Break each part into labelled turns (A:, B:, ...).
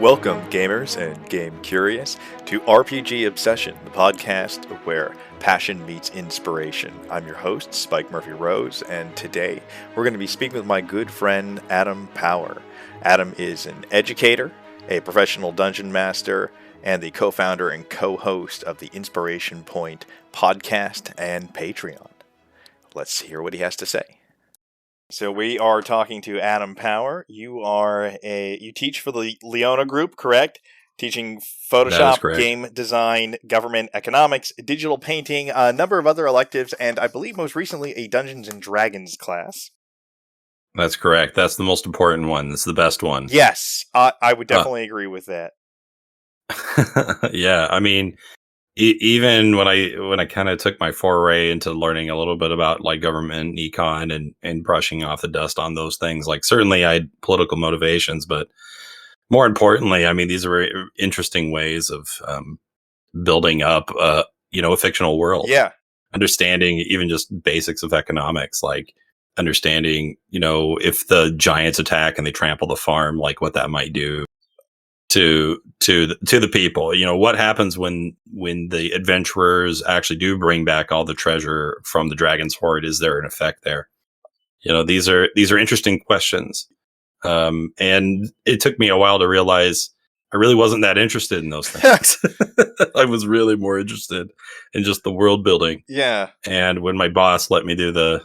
A: Welcome, gamers and game curious, to RPG Obsession, the podcast where passion meets inspiration. I'm your host, Spike Murphy Rose, and today we're going to be speaking with my good friend Adam Power. Adam is an educator, a professional dungeon master, and the co-founder and co-host of the Inspiration Point podcast and Patreon. Let's hear what he has to say. So we are talking to Adam Power. You teach for the Leona Group, correct? Teaching Photoshop, game design, government economics, digital painting, a number of other electives, and I believe most recently a Dungeons and Dragons class.
B: That's correct. That's the most important one. It's the best one.
A: Yes, I would definitely agree with that.
B: Yeah, I mean, even when I kind of took my foray into learning a little bit about like government econ and brushing off the dust on those things, like certainly I had political motivations, but more importantly, I mean, these are interesting ways of building up, a fictional world.
A: Yeah.
B: Understanding even just basics of economics, like understanding, if the giants attack and they trample the farm, like what that might do to the people. What happens when the adventurers actually do bring back all the treasure from the dragon's hoard? Is there an effect there? These are interesting questions. And it took me a while to realize I really wasn't that interested in those things. I was really more interested in just the world building.
A: Yeah.
B: And when my boss let me do the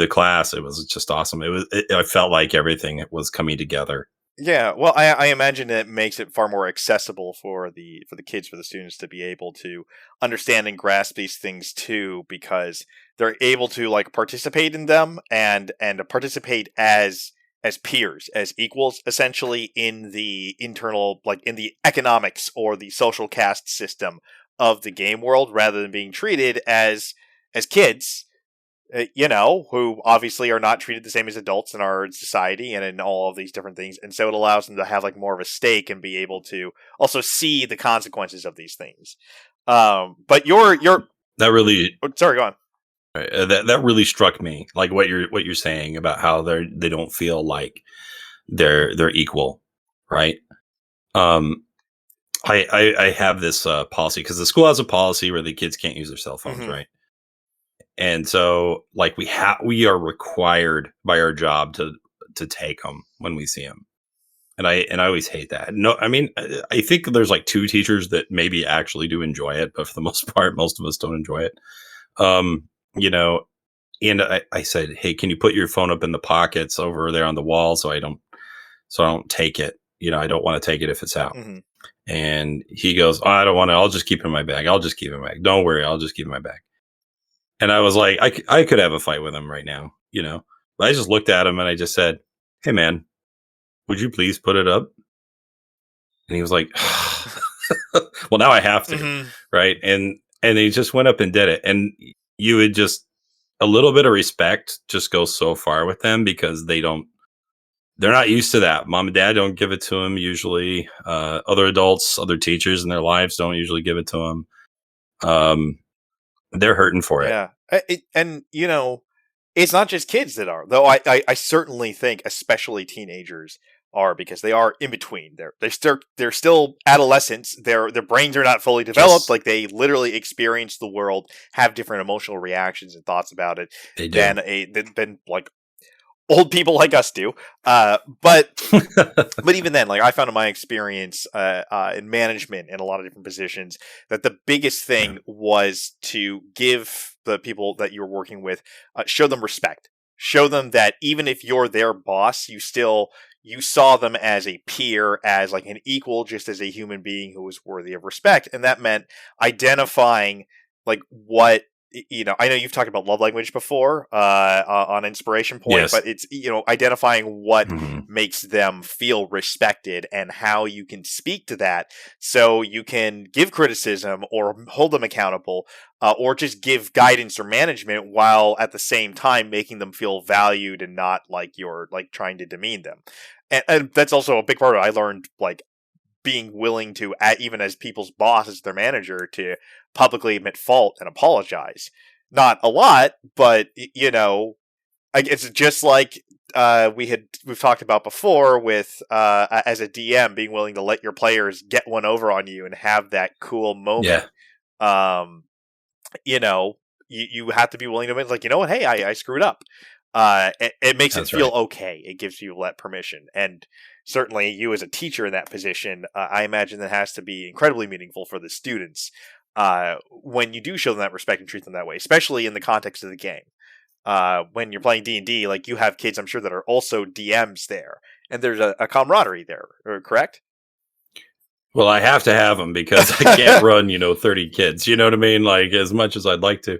B: class, it was just awesome. I felt like everything was coming together.
A: Yeah, well, I imagine it makes it far more accessible for the kids, for the students to be able to understand and grasp these things too, because they're able to like participate in them and participate as peers, as equals, essentially in the internal, like in the economics or the social caste system of the game world, rather than being treated as kids. Who obviously are not treated the same as adults in our society and in all of these different things. And so it allows them to have like more of a stake and be able to also see the consequences of these things. But you're
B: that really,
A: sorry, go on.
B: That really struck me, like what you're saying about how they don't feel like they're equal, right? I have this policy because the school has a policy where the kids can't use their cell phones,
A: Mm-hmm.
B: right? And so, like, we are required by our job to take them when we see them, and I always hate that. No, I mean, I think there's like two teachers that maybe actually do enjoy it, but for the most part, most of us don't enjoy it. And I said, hey, can you put your phone up in the pockets over there on the wall so I don't take it. I don't want to take it if it's out.
A: Mm-hmm.
B: And he goes, oh, I don't want to. I'll just keep it in my bag. Don't worry, I'll just keep it in my bag. And I was like, I could have a fight with him right now, But I just looked at him and I just said, hey, man, would you please put it up? And he was like, well, now I have to.
A: Mm-hmm.
B: Right. And he just went up and did it. And you would just a little bit of respect just goes so far with them because they're not used to that. Mom and dad don't give it to them usually. Other adults, other teachers in their lives don't usually give it to them. They're hurting for it.
A: Yeah. And it's not just kids that are, though I certainly think especially teenagers are, because they are in between. They're still adolescents. Their brains are not fully developed.
B: Yes.
A: Like they literally experience the world, have different emotional reactions and thoughts about it
B: They do.
A: than like old people like us do. But even then, like I found in my experience in management in a lot of different positions that the biggest thing was to give the people that you're working with, show them respect. Show them that even if you're their boss, you saw them as a peer, as like an equal, just as a human being who was worthy of respect. And that meant identifying like what, I know you've talked about love language before on Inspiration Point,
B: yes.
A: but it's, identifying what
B: Mm-hmm.
A: makes them feel respected and how you can speak to that so you can give criticism or hold them accountable or just give guidance or management while at the same time making them feel valued and not like you're like trying to demean them. And that's also a big part of it. I learned like being willing to, even as people's boss, as their manager, to publicly admit fault and apologize. Not a lot, but it's just like we've talked about before with as a DM being willing to let your players get one over on you and have that cool moment. You know, you have to be willing to admit, like, you know what, hey, I screwed up. It makes it feel okay. It gives you that permission, and certainly you as a teacher in that position, I imagine that has to be incredibly meaningful for the students when you do show them that respect and treat them that way, especially in the context of the game. When you're playing D&D, like, you have kids, I'm sure, that are also DMs there, and there's a camaraderie there, correct?
B: Well, I have to have them because I can't run, 30 kids. You know what I mean? Like, as much as I'd like to.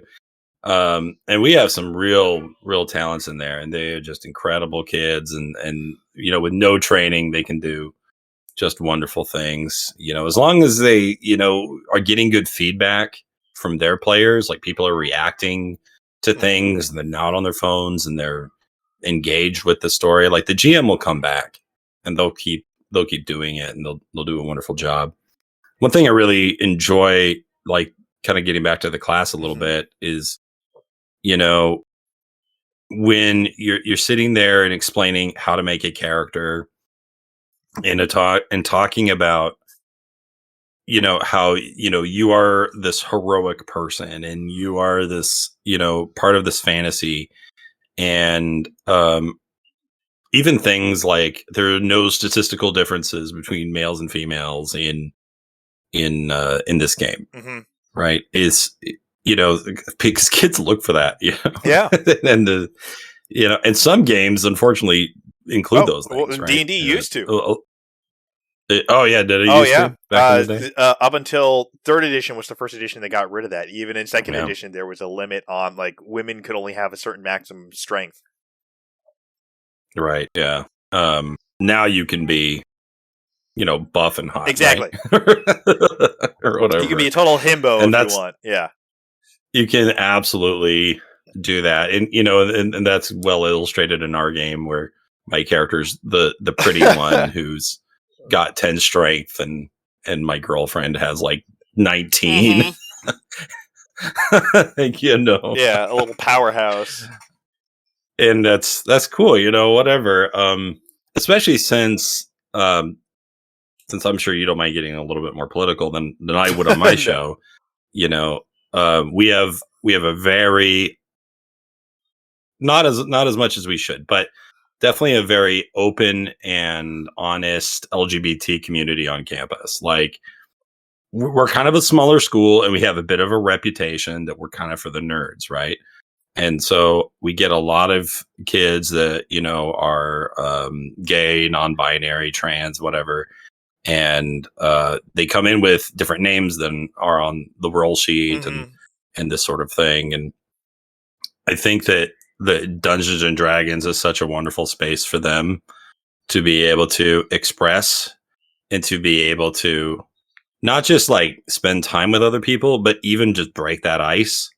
B: And we have some real talents in there, and they're just incredible kids. And with no training, they can do just wonderful things. As long as they, are getting good feedback from their players, like people are reacting to things, and they're not on their phones, and they're engaged with the story. Like, the GM will come back, and they'll keep doing it, and they'll do a wonderful job. One thing I really enjoy, like, kind of getting back to the class a little bit, is when you're sitting there and explaining how to make a character, and talking about how you are this heroic person, and you are this part of this fantasy, and even things like there are no statistical differences between males and females in this game, right? Is because kids look for that,
A: yeah,
B: and some games unfortunately include those things.
A: Well,
B: right?
A: D&D used to.
B: Oh yeah, did it used to back in the day?
A: Up until 3rd edition was the first edition that got rid of that. Even in 2nd edition, there was a limit on, like, women could only have a certain maximum strength.
B: Right. Yeah. Now you can be, buff and hot.
A: Exactly.
B: Right? Or whatever.
A: You can be a total himbo if you want. Yeah.
B: You can absolutely do that, and and that's well illustrated in our game, where my character's the pretty one who's got 10 strength, and my girlfriend has like 19.
A: Yeah, a little powerhouse.
B: And that's cool, whatever. Especially since I'm sure you don't mind getting a little bit more political than I would on my show. We have a very, not as much as we should, but definitely a very open and honest LGBT community on campus. Like, we're kind of a smaller school, and we have a bit of a reputation that we're kind of for the nerds, right? And so we get a lot of kids that, are gay, non-binary, trans, whatever. And they come in with different names than are on the roll sheet, and this sort of thing. And I think that the Dungeons and Dragons is such a wonderful space for them to be able to express, and to be able to not just like spend time with other people, but even just break that ice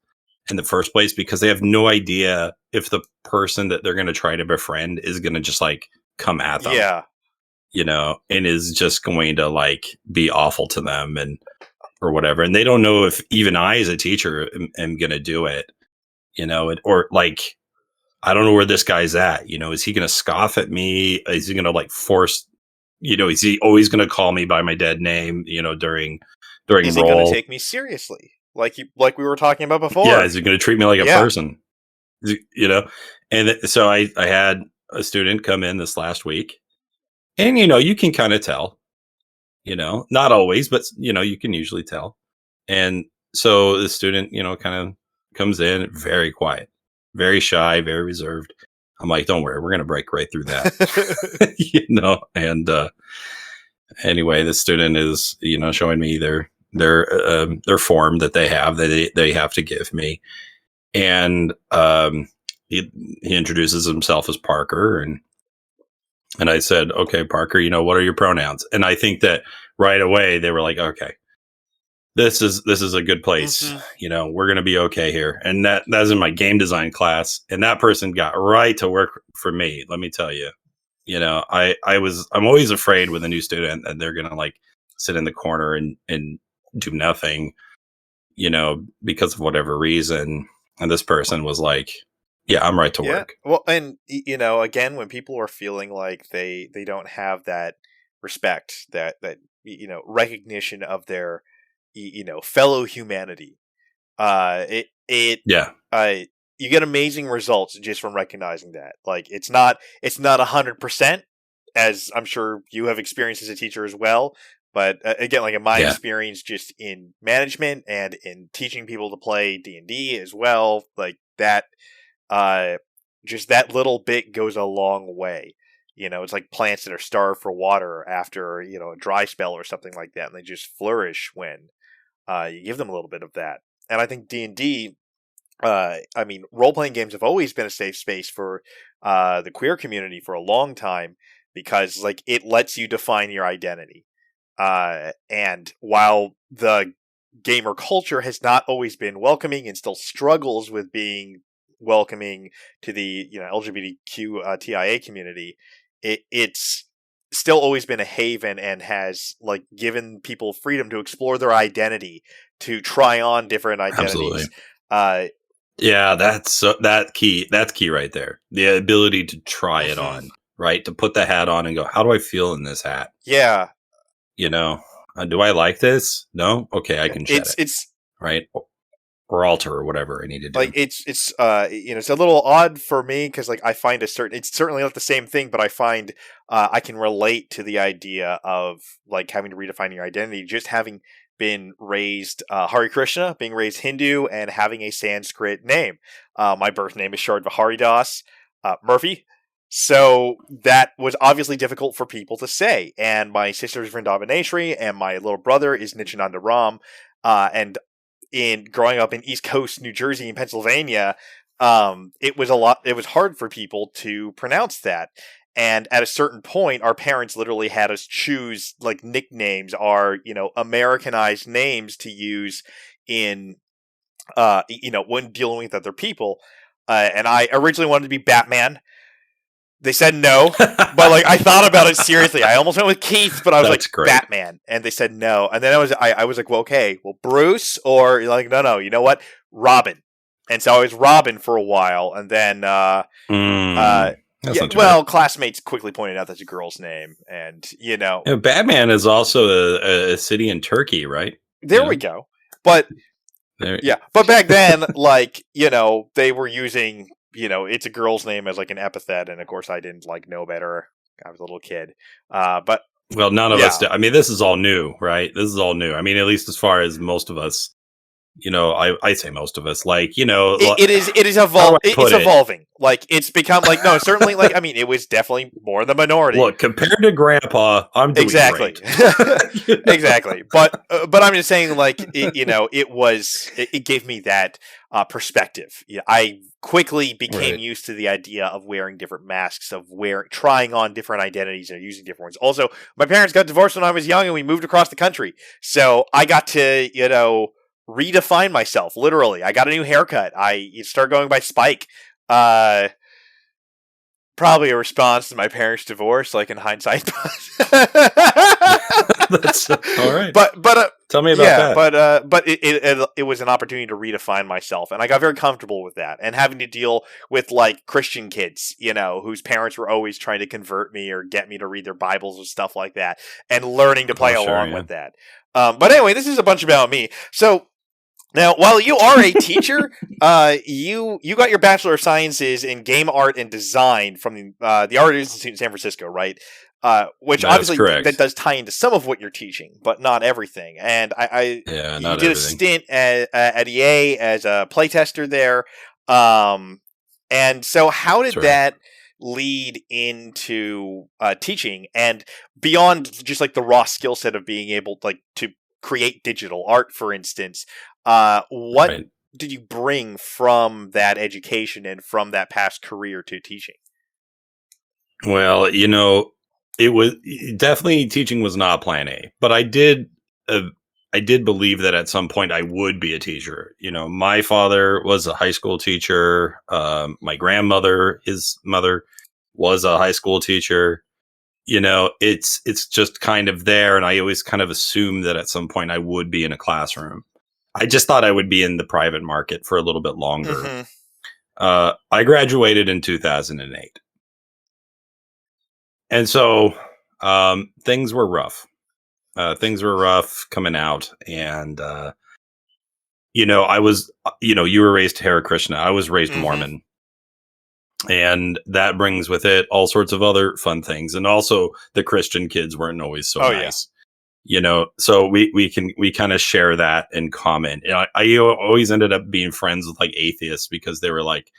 B: in the first place, because they have no idea if the person that they're going to try to befriend is going to just like come at them.
A: Yeah.
B: And is just going to like be awful to them, or whatever. And they don't know if even I, as a teacher, am going to do it, or like, I don't know where this guy's at. Is he going to scoff at me? Is he going to like force, is he always going to call me by my dead name, during
A: is he
B: roll?
A: Going to take me seriously? Like we were talking about before.
B: Yeah, is he going to treat me like a person? And so I had a student come in this last week, and you can kind of tell, not always, but you can usually tell. And so the student, kind of comes in very quiet, very shy, very reserved. I'm like, don't worry, we're going to break right through that. And anyway, the student is, showing me their form that they have, that they have to give me. And he introduces himself as Parker, and I said, okay, Parker, what are your pronouns? And I think that right away they were like, okay, this is a good place. We're going to be okay here. And that's in my game design class. And that person got right to work for me. Let me tell you, I'm always afraid with a new student that they're going to like sit in the corner and do nothing, because of whatever reason. And this person was like, Yeah, I'm right to
A: Yeah.
B: work.
A: Well, and again, when people are feeling like they don't have that respect, that recognition of their fellow humanity, it
B: Yeah,
A: uh you get amazing results just from recognizing that. Like it's not 100%, as I'm sure you have experienced as a teacher as well. But again, like in my
B: yeah,
A: experience, just in management and in teaching people to play D&D as well, like that, uh, just that little bit goes a long way. It's like plants that are starved for water after a dry spell or something like that, and they just flourish when you give them a little bit of that. And I think D&D, I mean, role playing games have always been a safe space for the queer community for a long time, because like it lets you define your identity. And while the gamer culture has not always been welcoming and still struggles with being welcoming to the LGBTQ TIA community, it's still always been a haven and has like given people freedom to explore their identity, to try on different
B: absolutely.
A: identities. Uh,
B: Yeah, that key. That's key right there. The ability to try it
A: mhm.
B: on, right? To put the hat on and go, how do I feel in this hat?
A: Yeah,
B: You know, do I like this? No, okay, I
A: yeah.
B: can shed
A: It's
B: it,
A: it's
B: right? Or alter or whatever I need to
A: like
B: do.
A: it's a little odd for me, because like I find it's certainly not the same thing, but I find I can relate to the idea of like having to redefine your identity, just having been raised Hare Krishna, being raised Hindu, and having a Sanskrit name. My birth name is Shardvahari Das Murphy. So that was obviously difficult for people to say. And my sister is Vrindavaneshri, and my little brother is Nityananda Ram. And in growing up in East Coast New Jersey and Pennsylvania, it was a lot. It was hard for people to pronounce that. And at a certain point, our parents literally had us choose like nicknames, our Americanized names to use in when dealing with other people. And I originally wanted to be Batman. They said no, but like I thought about it seriously. I almost went with Keith, but I was like
B: That's great.
A: Batman, and they said no. And then I was like, well, okay, well, Bruce, or like no, you know what, Robin. And so I was Robin for a while, and then
B: That's
A: yeah,
B: not too bad.
A: well, classmates quickly pointed out that's a girl's name, and
B: Batman is also a city in Turkey, right? You
A: there we
B: know,
A: go. But
B: there.
A: yeah, but back then, like they were using it's a girl's name as like an epithet, and of course I didn't like know better. I was a little kid, but
B: Well, none of us
A: yeah,
B: do. I mean, this is all new, right? This is all new. I mean, at least as far as most of us, I say most of us, like, how do I
A: it's
B: put it?
A: evolving. Like it's become like no, certainly, like I mean it was definitely more the minority.
B: Look, compared to Grandpa, I'm doing
A: Exactly.
B: great.
A: Exactly. But I'm just saying, like it gave me that perspective. Yeah, I quickly became
B: Right.
A: used to the idea of wearing different masks, of trying on different identities and using different ones. Also, my parents got divorced when I was young and we moved across the country. So I got to, redefine myself literally. I got a new haircut. I started going by Spike. Uh Probably a response to my parents' divorce, like in hindsight.
B: That's all right.
A: but
B: Tell me about
A: yeah,
B: that.
A: but it was an opportunity to redefine myself, and I got very comfortable with that, and having to deal with like Christian kids, whose parents were always trying to convert me or get me to read their Bibles and stuff like that, and learning to play
B: Oh, sure,
A: along
B: yeah.
A: with that. But anyway, this is a bunch about me. So now, while you are a teacher, you got your Bachelor of Sciences in Game Art and Design from the Art Institute in San Francisco, right? Which
B: That is
A: obviously that
B: correct.
A: does tie into some of what you're teaching, but not everything. And
B: Yeah,
A: you
B: not
A: did a
B: everything.
A: stint at EA as a playtester there. Um, and so, how
B: That's
A: did
B: right.
A: that lead into teaching, and beyond just like the raw skill set of being able like to create digital art, for instance? What
B: Right.
A: did you bring from that education and from that past career to teaching?
B: Well, it was definitely teaching was not plan A, but uh, I did believe that at some point I would be a teacher. My father was a high school teacher. My grandmother, his mother, was a high school teacher. It's just kind of there, and I always kind of assumed that at some point I would be in a classroom. I just thought I would be in the private market for a little bit longer.
A: Mm-hmm.
B: I graduated in 2008. And so things were rough. Things were rough coming out. And, I was, you were raised Hare Krishna. I was raised
A: Mm-hmm.
B: Mormon. And that brings with it all sorts of other fun things. And also, the Christian kids weren't always so
A: Oh, yeah.
B: nice. So we kind of share that in common. I always ended up being friends with like atheists because they were like,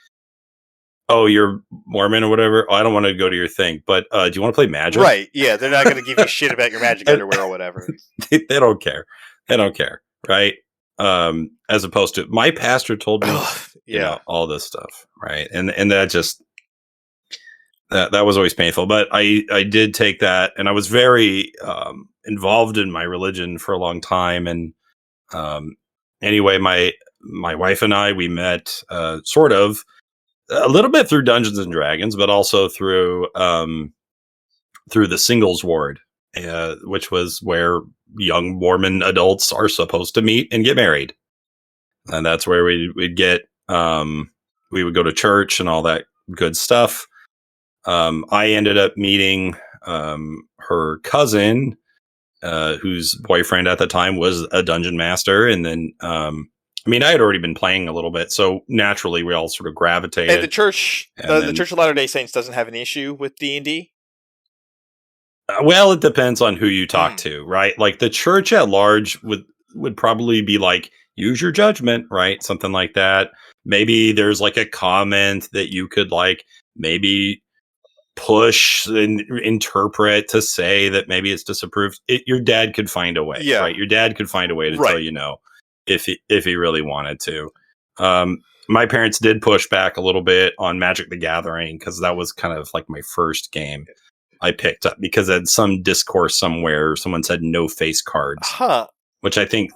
B: "Oh, you're Mormon or whatever. Oh, I don't want to go to your thing, but do you want to play Magic?"
A: Right. Yeah, they're not going to give you shit about your magic
B: And
A: underwear or whatever.
B: they don't care. They don't care, right? As opposed to my pastor told me,
A: Yeah.
B: all this stuff, right? And that just that was always painful. But I did take that, and I was very involved in my religion for a long time. And um, anyway, my wife and I, we met sort of a little bit through Dungeons and Dragons, but also through the singles ward, which was where young Mormon adults are supposed to meet and get married, and that's where we'd get we would go to church and all that good stuff. I ended up meeting her cousin, whose boyfriend at the time was a dungeon master, and then I had already been playing a little bit, so naturally we all sort of gravitated.
A: And the church,
B: And
A: the Church of Latter-day Saints doesn't have an issue with D&D?
B: Well, it depends on who you talk
A: Mm.
B: to, right? Like the church at large would probably be like, use your judgment, right? Something like that. Maybe there's like a comment that you could like maybe push and interpret to say that maybe it's disapproved. Your dad could find a way,
A: Yeah.
B: right? Your dad could find a way to
A: Right.
B: tell you no if he really wanted to. My parents did push back a little bit on Magic the Gathering because that was kind of like my first game I picked up because at some discourse somewhere someone said no face cards,
A: Huh.
B: which I think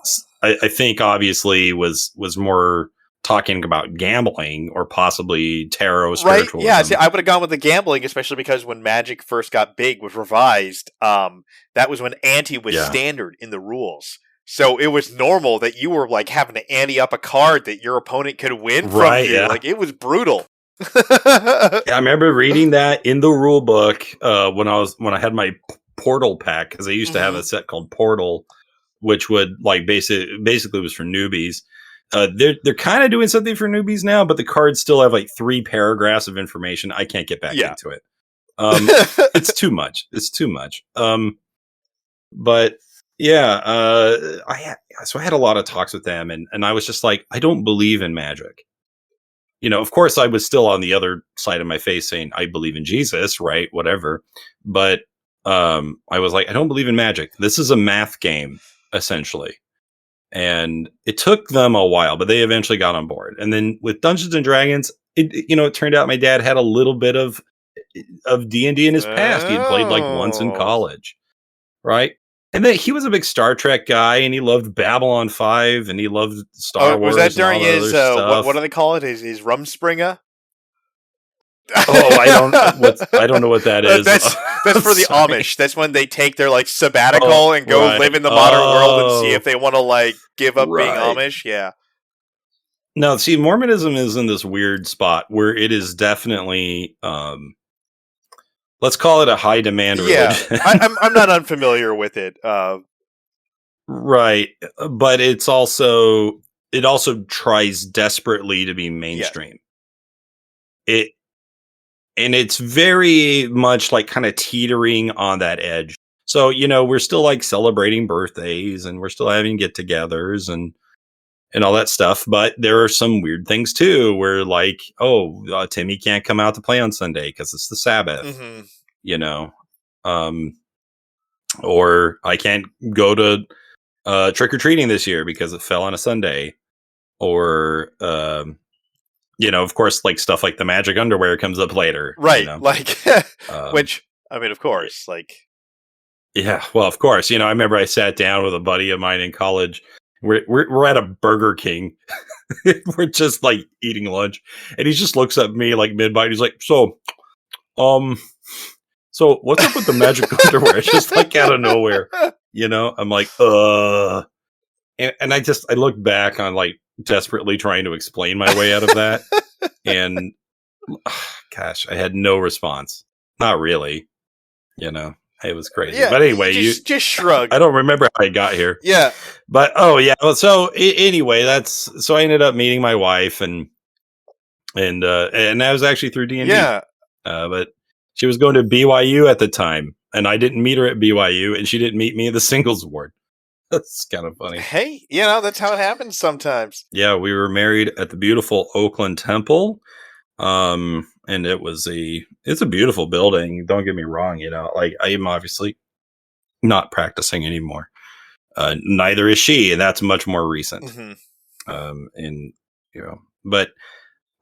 B: obviously was more talking about gambling or possibly tarot
A: Right?
B: spiritualism.
A: Yeah, see, I would have gone with the gambling, especially because when Magic first got big, was revised, that was when ante was standard in the rules. So it was normal that you were like having to ante up a card that your opponent could win from you.
B: Yeah.
A: Like, it was brutal.
B: I remember reading that in the rule book when I had my Portal pack, because I used to have a set called Portal, which would like basically was for newbies. They're kind of doing something for newbies now, but the cards still have like 3 paragraphs of information. I can't get back into it. It's too much. It's too much. But yeah, I had a lot of talks with them, and I was just like, I don't believe in magic. Of course, I was still on the other side of my face saying I believe in Jesus, right? Whatever. But I was like, I don't believe in magic. This is a math game, essentially. And it took them a while, but they eventually got on board. And then with Dungeons and Dragons, it turned out my dad had a little bit of D&D in his past. He had played like once in college, right? And then he was a big Star Trek guy, and he loved Babylon 5, and he loved Star Wars.
A: Was that during his
B: stuff.
A: what do they call it? His Rumspringa?
B: Oh, I don't know what that is.
A: That's for the Amish. That's when they take their like sabbatical and go live in the modern world and see if they want to like give up being Amish. Yeah.
B: No, see, Mormonism is in this weird spot where it is definitely let's call it a high demand religion.
A: I'm not unfamiliar with it.
B: Right, but it also tries desperately to be mainstream. It's very much like kind of teetering on that edge. So, we're still like celebrating birthdays and we're still having get-togethers and all that stuff. But there are some weird things too, where like, Timmy can't come out to play on Sunday because it's the Sabbath, or I can't go to trick or treating this year because it fell on a Sunday, or of course, like stuff like the magic underwear comes up later,
A: right? Like, which of course, like,
B: yeah, well, of course, I remember I sat down with a buddy of mine in college. We're at a Burger King. We're just like eating lunch, and he just looks at me like mid-bite. He's like, so what's up with the magic underwear? It's just like out of nowhere, I'm like, and I look back on like desperately trying to explain my way out of that. And gosh, I had no response. Not really. It was crazy.
A: Yeah,
B: But anyway,
A: just shrug.
B: I don't remember how I got here.
A: Yeah.
B: But yeah. Well, so anyway, so I ended up meeting my wife, and that was actually through D&D.
A: Yeah.
B: But she was going to BYU at the time, and I didn't meet her at BYU, and she didn't meet me at the singles ward. That's kind of funny.
A: Hey, that's how it happens sometimes.
B: Yeah, we were married at the beautiful Oakland Temple. And it's a beautiful building. Don't get me wrong. Like, I am obviously not practicing anymore. Neither is she, and that's much more recent.
A: Mm-hmm.
B: But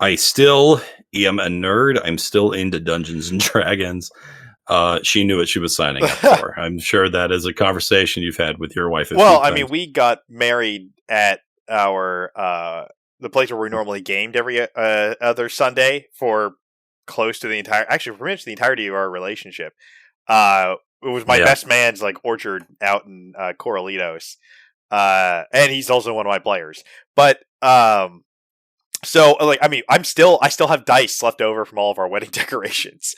B: I still am a nerd. I'm still into Dungeons and Dragons. She knew what she was signing up for. I'm sure that is a conversation you've had with your wife.
A: Well, I mean, we got married at our the place where we normally gamed every other Sunday for close to actually pretty much the entirety of our relationship. It was my best man's like orchard out in Corralitos, and he's also one of my players. But so like, I mean, I still have dice left over from all of our wedding decorations.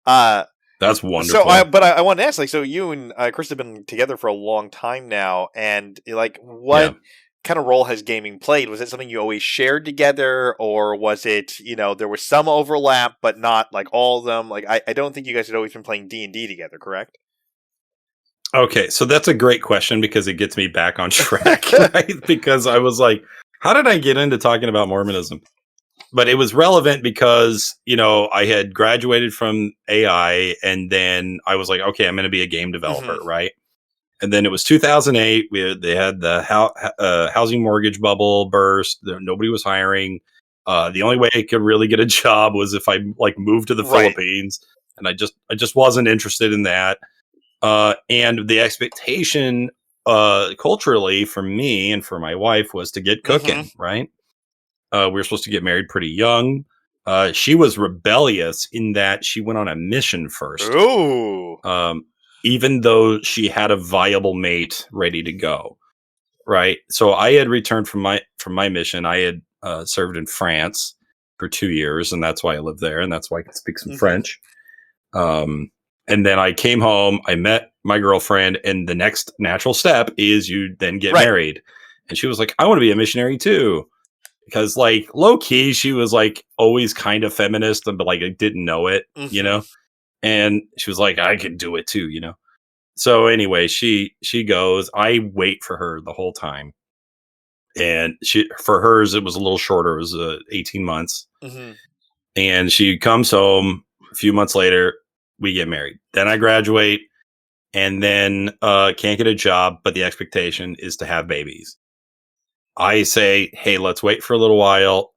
B: That's wonderful.
A: So, I wanted to ask, like, so you and Chris have been together for a long time now, and like, what kind of role has gaming played? Was it something you always shared together, or was it, there was some overlap, but not like all of them? Like, I don't think you guys had always been playing D&D together, correct?
B: Okay, so that's a great question because it gets me back on track, right? Because I was like, how did I get into talking about Mormonism? But it was relevant because, I had graduated from AI, and then I was like, okay, I'm going to be a game developer, right? And then it was 2008. They had the housing mortgage bubble burst. Nobody was hiring. The only way I could really get a job was if I moved to the Philippines, and I just wasn't interested in that. And the expectation culturally for me and for my wife was to get cooking, right? We were supposed to get married pretty young. She was rebellious in that she went on a mission first.
A: Ooh.
B: Even though she had a viable mate ready to go. Right. So I had returned from my mission. I had served in France for 2 years, and that's why I live there, and that's why I can speak some French. And then I came home, I met my girlfriend, and the next natural step is you then get married. And she was like, I want to be a missionary too. Because low key, she was always kind of feminist, but I didn't know it, And she was like, I could do it too, So anyway, she goes. I wait for her the whole time, and for hers it was a little shorter. It was 18 months, and she comes home a few months later. We get married. Then I graduate, and then can't get a job, but the expectation is to have babies. I say, hey, let's wait for a little while.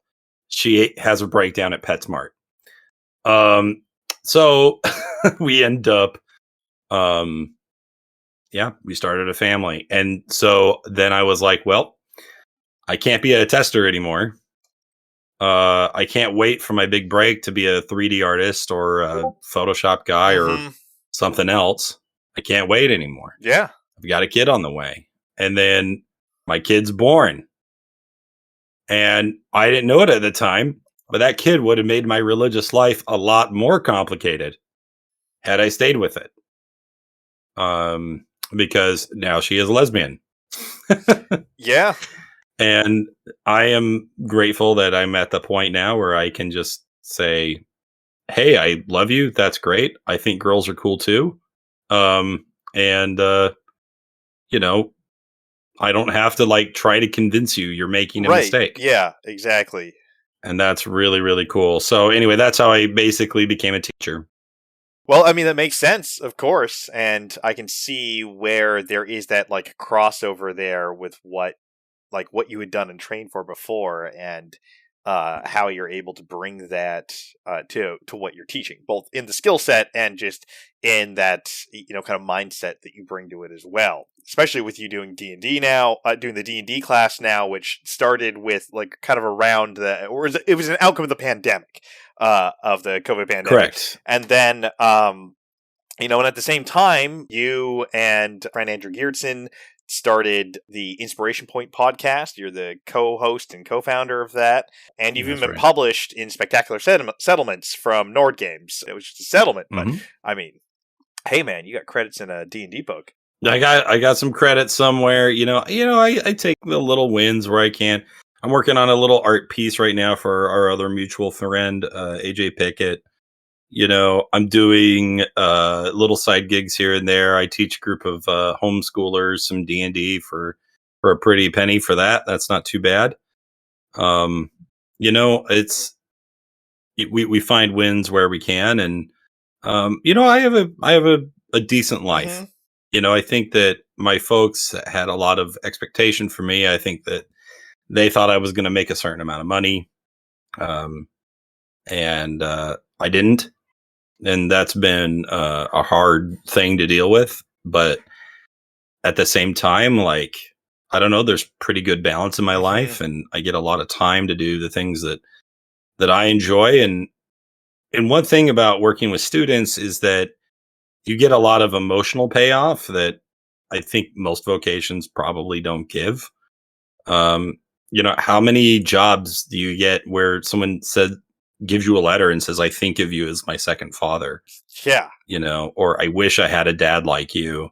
B: She has a breakdown at PetSmart. So we end up, we started a family. And so then I was like, well, I can't be a tester anymore. I can't wait for my big break to be a 3D artist or a Photoshop guy or something else. I can't wait anymore.
A: Yeah.
B: I've got a kid on the way. And then my kid's born. And I didn't know it at the time, but that kid would have made my religious life a lot more complicated had I stayed with it. Because now she is a lesbian.
A: Yeah.
B: And I am grateful that I'm at the point now where I can just say, hey, I love you. That's great. I think girls are cool too. I don't have to try to convince you you're making a mistake.
A: Yeah, exactly.
B: And that's really, really cool. So anyway, that's how I basically became a teacher.
A: Well, I mean, that makes sense, of course. And I can see where there is that crossover there with what you had done and trained for before, and how you're able to bring that to what you're teaching, both in the skill set and just in that kind of mindset that you bring to it as well. Especially with you doing D&D now, doing the D&D class now, which started with kind of around it was an outcome of the pandemic, of the COVID pandemic.
B: Correct.
A: And then and at the same time, you and friend Andrew Geertsen started the Inspiration Point podcast. You're the co-host and co-founder of that, and you've even been published in Spectacular Settlements from Nord Games. It was just a settlement, but I mean, hey man, you got credits in a D&D book.
B: I got some credits somewhere. I take the little wins where I can. I'm working on a little art piece right now for our other mutual friend, AJ Pickett. I'm doing little side gigs here and there. I teach a group of homeschoolers some D&D for a pretty penny for that. That's not too bad. It's we find wins where we can, and I have a decent life. I think that my folks had a lot of expectation for me. I think that they thought I was going to make a certain amount of money, and I didn't. And that's been a hard thing to deal with. But at the same time, like, I don't know, there's pretty good balance in my life, and I get a lot of time to do the things that I enjoy. And one thing about working with students is that you get a lot of emotional payoff that I think most vocations probably don't give. How many jobs do you get where someone gives you a letter and says, "I think of you as my second father."
A: Yeah.
B: Or "I wish I had a dad like you,"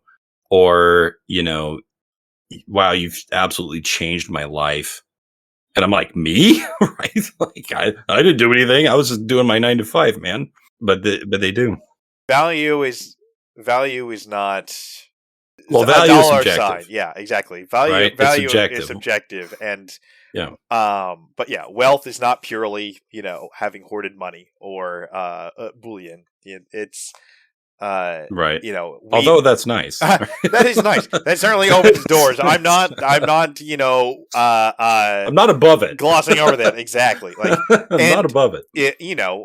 B: or, "Wow, you've absolutely changed my life." And I'm like, "Me?" Right? Like, I didn't do anything. I was just doing my 9 to 5, man. But they do.
A: Value is not,
B: well,
A: a
B: value is
A: dollar
B: subjective.
A: sign. Yeah, exactly. Value
B: Right?
A: value
B: It's
A: is subjective, and
B: yeah.
A: But yeah, wealth is not purely, having hoarded money or bullion. It's
B: right. Although that's nice.
A: That is nice. That certainly opens doors. I'm not
B: I'm not above it.
A: Glossing over that. Exactly. Like,
B: I'm not above it.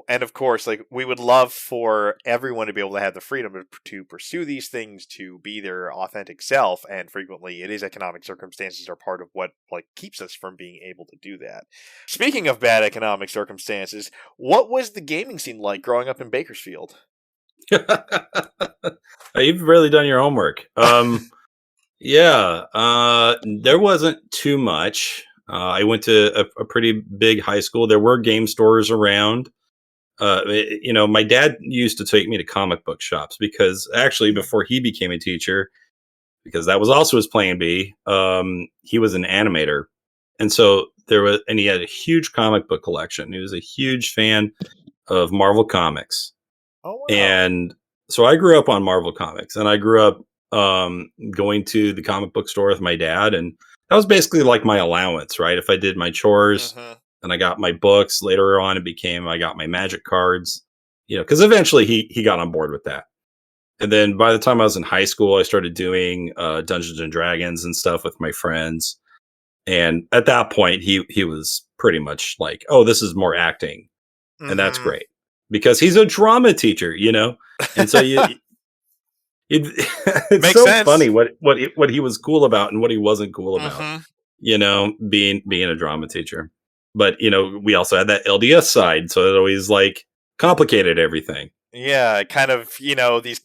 A: And of course, like, we would love for everyone to be able to have the freedom to pursue these things, to be their authentic self, and frequently it is economic circumstances are part of what, like, keeps us from being able to do that. Speaking of bad economic circumstances, what was the gaming scene like growing up in Bakersfield?
B: You've really done your homework. There wasn't too much. I went to a pretty big high school. There were game stores around. My dad used to take me to comic book shops because actually before he became a teacher, because that was also his plan B, he was an animator. And so he had a huge comic book collection. He was a huge fan of Marvel Comics.
A: Oh, wow.
B: And so I grew up on Marvel Comics, and I grew up going to the comic book store with my dad, and that was basically like my allowance, right? If I did my chores and I got my books, later on I got my magic cards, because eventually he got on board with that. And then by the time I was in high school, I started doing Dungeons and Dragons and stuff with my friends. And at that point, he was pretty much like, "Oh, this is more acting," and that's great. Because he's a drama teacher, and so it's
A: Makes
B: so
A: sense.
B: funny what he was cool about and what he wasn't cool about, being a drama teacher. But we also had that LDS side, so it always like complicated everything.
A: Yeah, kind of, these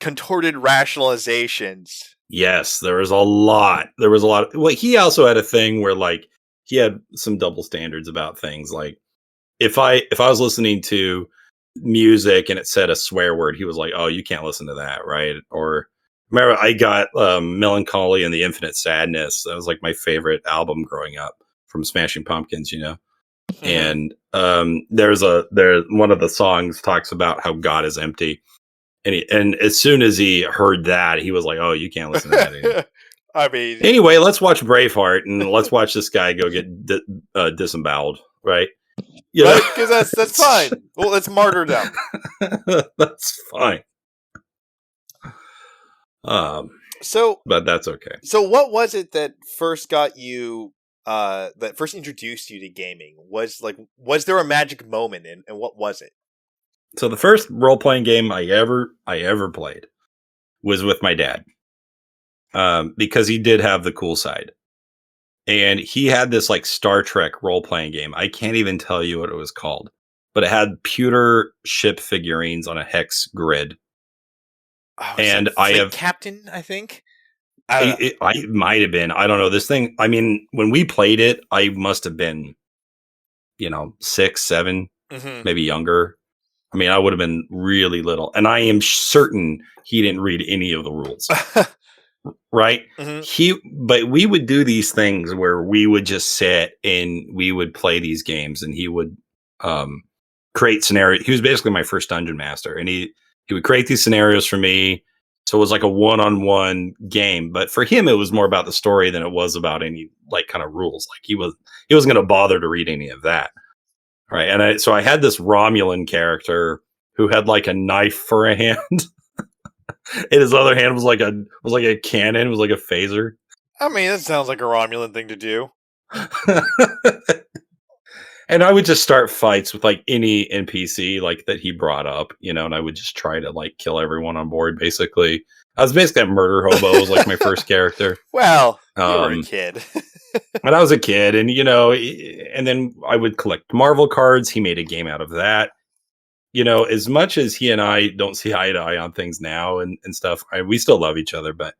A: contorted rationalizations.
B: Yes, there was a lot. Well, he also had a thing where, like, he had some double standards about things. Like, if I was listening to music and it said a swear word, he was like, "Oh, you can't listen to that," right? Or remember, I got Melancholy and the Infinite Sadness. That was like my favorite album growing up from Smashing Pumpkins, And there's one of the songs talks about how God is empty, and as soon as he heard that, he was like, "Oh, you can't listen to that anymore."
A: I mean,
B: anyway, let's watch Braveheart and let's watch this guy go get disemboweled, right?
A: Right? Because that's fine. Well, that's martyrdom.
B: That's fine. But that's okay.
A: So what was it that first got you, that first introduced you to gaming? Was there a magic moment, and what was it?
B: So the first role-playing game I ever played was with my dad. Because he did have the cool side. And he had this like Star Trek role-playing game. I can't even tell you what it was called, but it had pewter ship figurines on a hex grid.
A: Oh,
B: and I have
A: Captain, I think. I don't know.
B: I might have been. I don't know. This thing, I mean, when we played it, I must have been, 6, 7,
A: Hmm.
B: maybe younger. I mean, I would have been really little. And I am certain he didn't read any of the rules, right?
A: Hmm.
B: But we would do these things where we would just sit and we would play these games, and he would um, create scenarios. He was basically my first dungeon master, and he would create these scenarios for me. So it was like a one-on-one game, but for him, it was more about the story than it was about any like kind of rules. Like he wasn't going to bother to read any of that, right? And so I had this Romulan character who had like a knife for a hand, and his other hand was like a cannon, was like a phaser.
A: I mean, that sounds like a Romulan thing to do.
B: And I would just start fights with like any NPC like that he brought up, and I would just try to like kill everyone on board. Basically, I was basically a murder hobo. Was like my first character.
A: Well, you were a
B: Um,
A: kid.
B: and I was a kid, and and then I would collect Marvel cards. He made a game out of that. As much as he and I don't see eye to eye on things now and stuff, we still love each other. But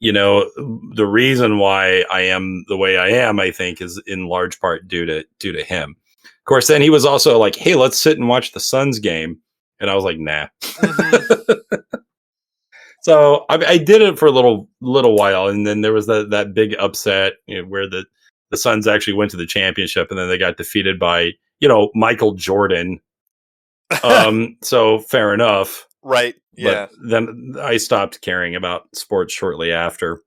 B: the reason why I am the way I am, I think, is in large part due to him. Of course, then he was also like, "Hey, let's sit and watch the Suns game," and I was like, "Nah."
A: Hmm.
B: So I did it for a little while, and then there was that big upset, where the Suns actually went to the championship, and then they got defeated by Michael Jordan. So fair enough.
A: Right.
B: But
A: Yeah.
B: then I stopped caring about sports shortly after,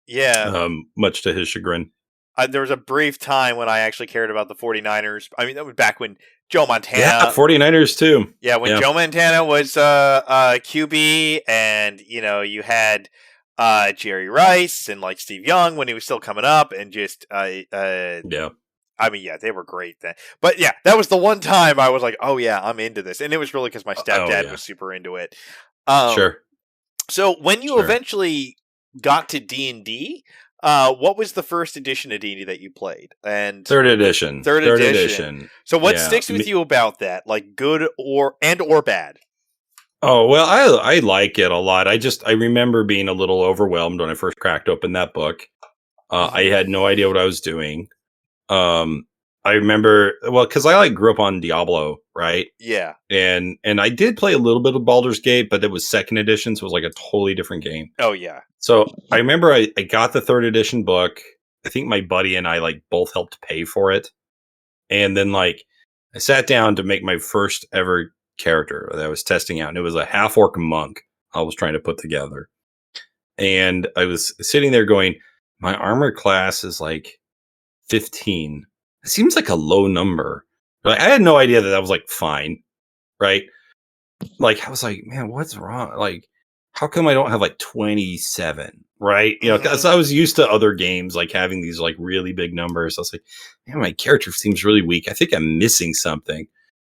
A: Yeah.
B: much to his chagrin.
A: There was a brief time when I actually cared about the 49ers. I mean, that was back when Joe
B: Yeah,
A: Montana.
B: 49ers too.
A: Yeah, when
B: Yeah.
A: Joe Montana was QB, and you had Jerry Rice and like Steve Young when he was still coming up, and just
B: Yeah.
A: I mean, yeah, they were great then. But yeah, that was the one time I was like, oh yeah, I'm into this, and it was really because my
B: Oh
A: stepdad
B: yeah.
A: was super into it. Um,
B: Sure.
A: so when you
B: Sure.
A: eventually got to D&D, what was the first edition of D&D that you played? And
B: Third edition.
A: third
B: Third
A: edition.
B: edition.
A: So what
B: Yeah.
A: sticks with you about that? Like good or bad?
B: Oh, well, I like it a lot. I remember being a little overwhelmed when I first cracked open that book. I
A: Hmm.
B: had no idea what I was doing. Um, I remember, well, because I like grew up on Diablo, right?
A: Yeah.
B: And I did play a little bit of Baldur's Gate, but it was second edition, so it was like a totally different game.
A: Oh yeah.
B: So I remember I got the third edition book. I think my buddy and I like both helped pay for it. And then like I sat down to make my first ever character that I was testing out, and it was a half orc monk I was trying to put together. And I was sitting there going, my armor class is like 15. It seems like a low number. Like I had no idea that was like fine, right? Like I was like, man, what's wrong? Like, how come I don't have like 27? Right? Because
A: Hmm.
B: I was used to other games like having these like really big numbers. I was like, man, my character seems really weak. I think I'm missing something.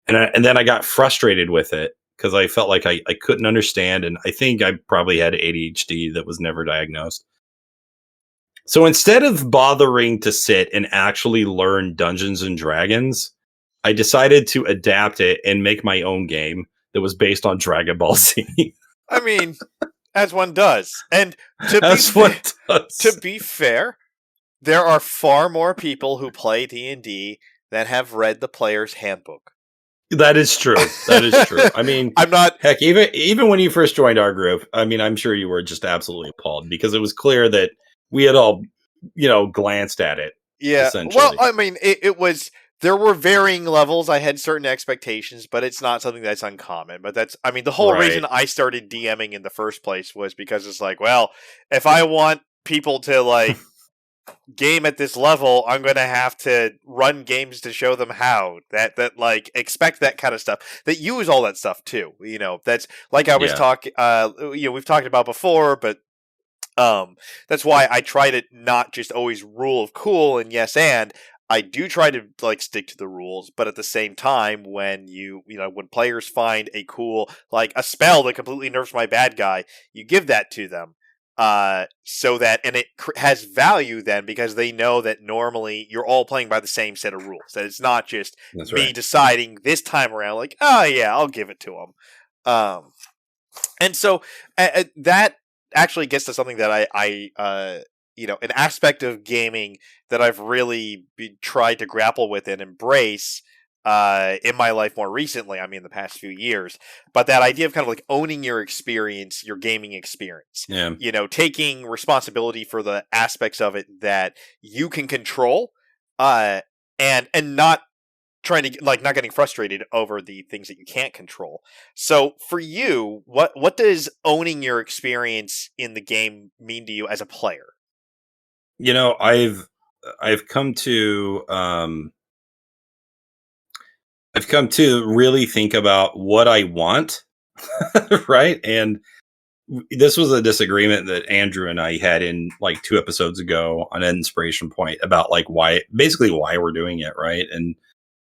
B: And then I got frustrated with it because I felt like I couldn't understand. And I think I probably had ADHD that was never diagnosed. So instead of bothering to sit and actually learn Dungeons and Dragons, I decided to adapt it and make my own game that was based on Dragon Ball Z.
A: I mean, as one does. And
B: That's what it
A: to
B: does.
A: be fair, there are far more people who play D&D that have read the player's handbook.
B: That is true. That is true. I mean,
A: I'm not.
B: heck, even when you first joined our group, I mean, I'm sure you were just absolutely appalled because it was clear that we had all, glanced at it
A: Yeah. Well,
B: essentially.
A: I mean, it was. There were varying levels. I had certain expectations, but it's not something that's uncommon. But I mean, the whole
B: Right.
A: reason I started DMing in the first place was because it's like, well, if I want people to like game at this level, I'm going to have to run games to show them how that like expect that kind of stuff, that use all that stuff too. That's like I was
B: Yeah.
A: we've talked about before, but that's why I try to not just always rule of cool and yes, and I do try to like stick to the rules, but at the same time, when when players find a cool, like a spell that completely nerfs my bad guy, you give that to them, so that, and it has value then, because they know that normally you're all playing by the same set of rules, that it's not just
B: That's
A: me
B: right.
A: deciding this time around, like, oh yeah, I'll give it to them. And so that actually gets to something that an aspect of gaming that I've really tried to grapple with and embrace in my life more recently. I mean, the past few years, but that idea of kind of like owning your experience, your gaming experience,
B: Yeah.
A: taking responsibility for the aspects of it that you can control, and not trying to like not getting frustrated over the things that you can't control. So for you, what does owning your experience in the game mean to you as a player?
B: You know, I've come to I've come to really think about what I want, right? And this was a disagreement that Andrew and I had in like 2 episodes ago on an inspiration point about like basically why we're doing it, right? And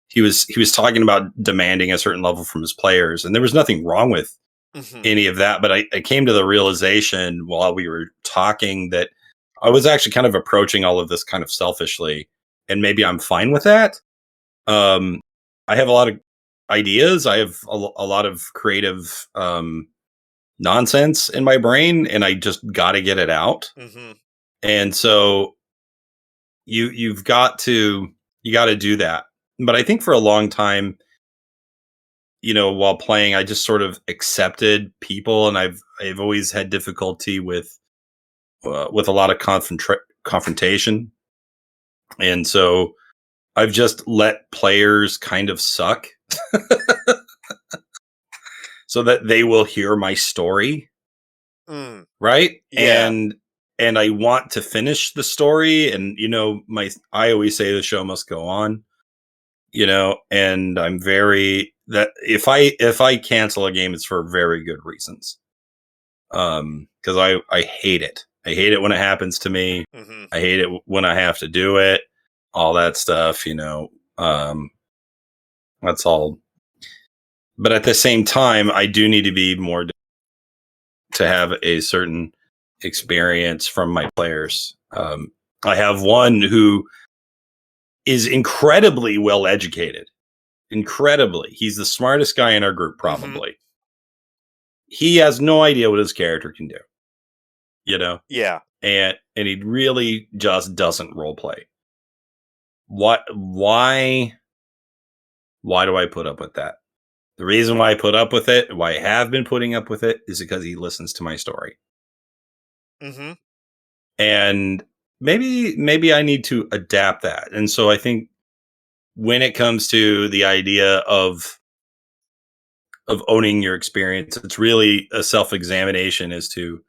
B: he was talking about demanding a certain level from his players, and there was nothing wrong with
A: Hmm.
B: any of that. But I came to the realization while we were talking that I was actually kind of approaching all of this kind of selfishly, and maybe I'm fine with that. Um, I have a lot of ideas. I have a lot of creative nonsense in my brain, and I just got to get it out.
A: Hmm.
B: And so you've got to you got to do that. But I think for a long time, while playing, I just sort of accepted people, and I've always had difficulty with a lot of confrontation, and so I've just let players kind of suck so that they will hear my story,
A: Mm,
B: right?
A: yeah.
B: And I want to finish the story, and my I always say the show must go on, and I'm very that if I cancel a game, it's for very good reasons. Because I hate it. I hate it when it happens to me.
A: Hmm.
B: I hate it when I have to do it. All that stuff. That's all. But at the same time, I do need to be more to have a certain experience from my players. I have one who is incredibly well educated. Incredibly, he's the smartest guy in our group,
A: Hmm.
B: probably. He has no idea what his character can do. You know,
A: Yeah.
B: and he really just doesn't role play. What? Why do I put up with that? The reason why I put up with it, why I have been putting up with it, is because he listens to my story.
A: Hmm.
B: And maybe I need to adapt that. And so I think when it comes to the idea of owning your experience, it's really a self-examination as to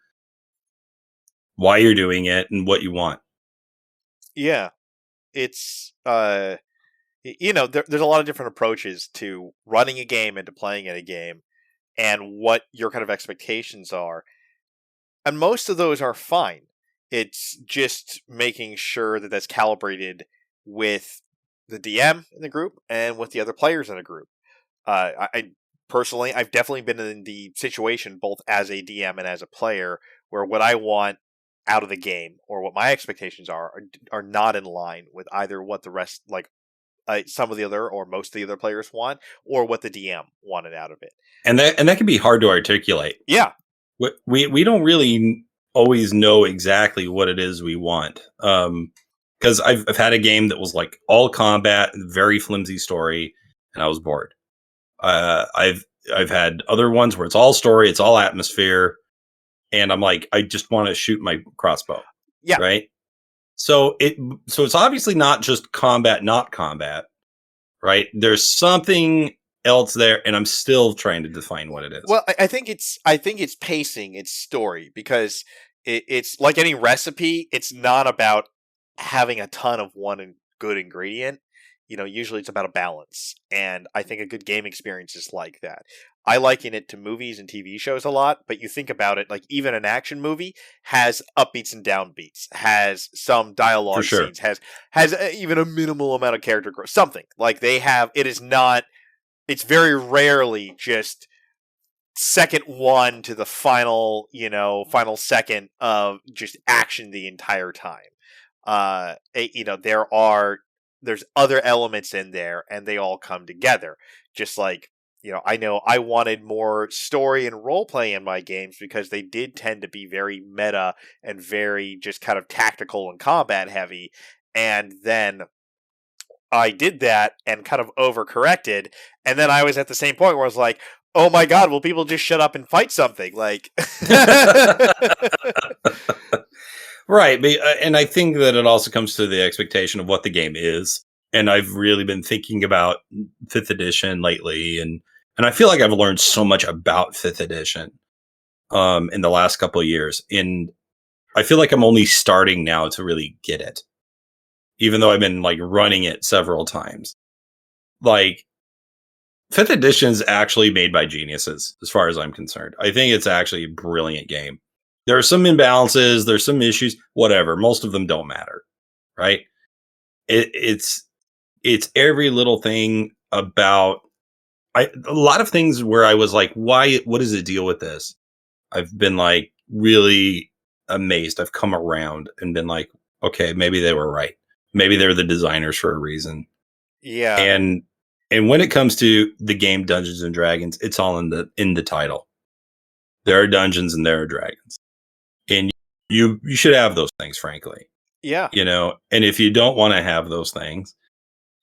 B: why you're doing it and what you want.
A: Yeah. It's there's a lot of different approaches to running a game and to playing in a game, and what your kind of expectations are. And most of those are fine. It's just making sure that that's calibrated with the DM in the group and with the other players in the group. I personally, I've definitely been in the situation both as a DM and as a player where what I want out of the game or what my expectations are not in line with either what the rest, like some of the other or most of the other players want, or what the DM wanted out of it.
B: And that can be hard to articulate.
A: Yeah.
B: We don't really always know exactly what it is we want. Because I've had a game that was like all combat, very flimsy story, and I was bored. I've had other ones where it's all story, it's all atmosphere, and I'm like, I just want to shoot my crossbow,
A: Yeah.
B: right? So it's obviously not just combat, not combat, right? There's something else there, and I'm still trying to define what it is.
A: Well, I think it's pacing, it's story, because it's like any recipe. It's not about having a ton of good ingredient. Usually it's about a balance, and I think a good game experience is like that. I liken it to movies and TV shows a lot, but you think about it, like even an action movie has upbeats and downbeats, has some
B: For
A: dialogue
B: sure.
A: scenes, has even a minimal amount of character growth. Something like they have. It is not. It's very rarely just second one to the final second of just action the entire time. There's other elements in there, and they all come together. Just like I know I wanted more story and role play in my games because they did tend to be very meta and very just kind of tactical and combat heavy. And then I did that and kind of overcorrected. And then I was at the same point where I was like, oh my God, will people just shut up and fight something? Like,
B: Right. And I think that it also comes to the expectation of what the game is. And I've really been thinking about fifth edition lately. And I feel like I've learned so much about fifth edition in the last couple of years. And I feel like I'm only starting now to really get it, even though I've been like running it several times. Like, fifth edition is actually made by geniuses, as far as I'm concerned. I think it's actually a brilliant game. There are some imbalances, there's some issues, whatever. Most of them don't matter, right? It's every little thing about a lot of things where I was like, why? What is the deal with this? I've been like really amazed. I've come around and been like, okay, maybe they were right. Maybe they're the designers for a reason.
A: yeah,
B: And when it comes to the game Dungeons and Dragons, it's all in the title. There are dungeons and there are dragons. And you should have those things, frankly.
A: yeah,
B: And if you don't want to have those things,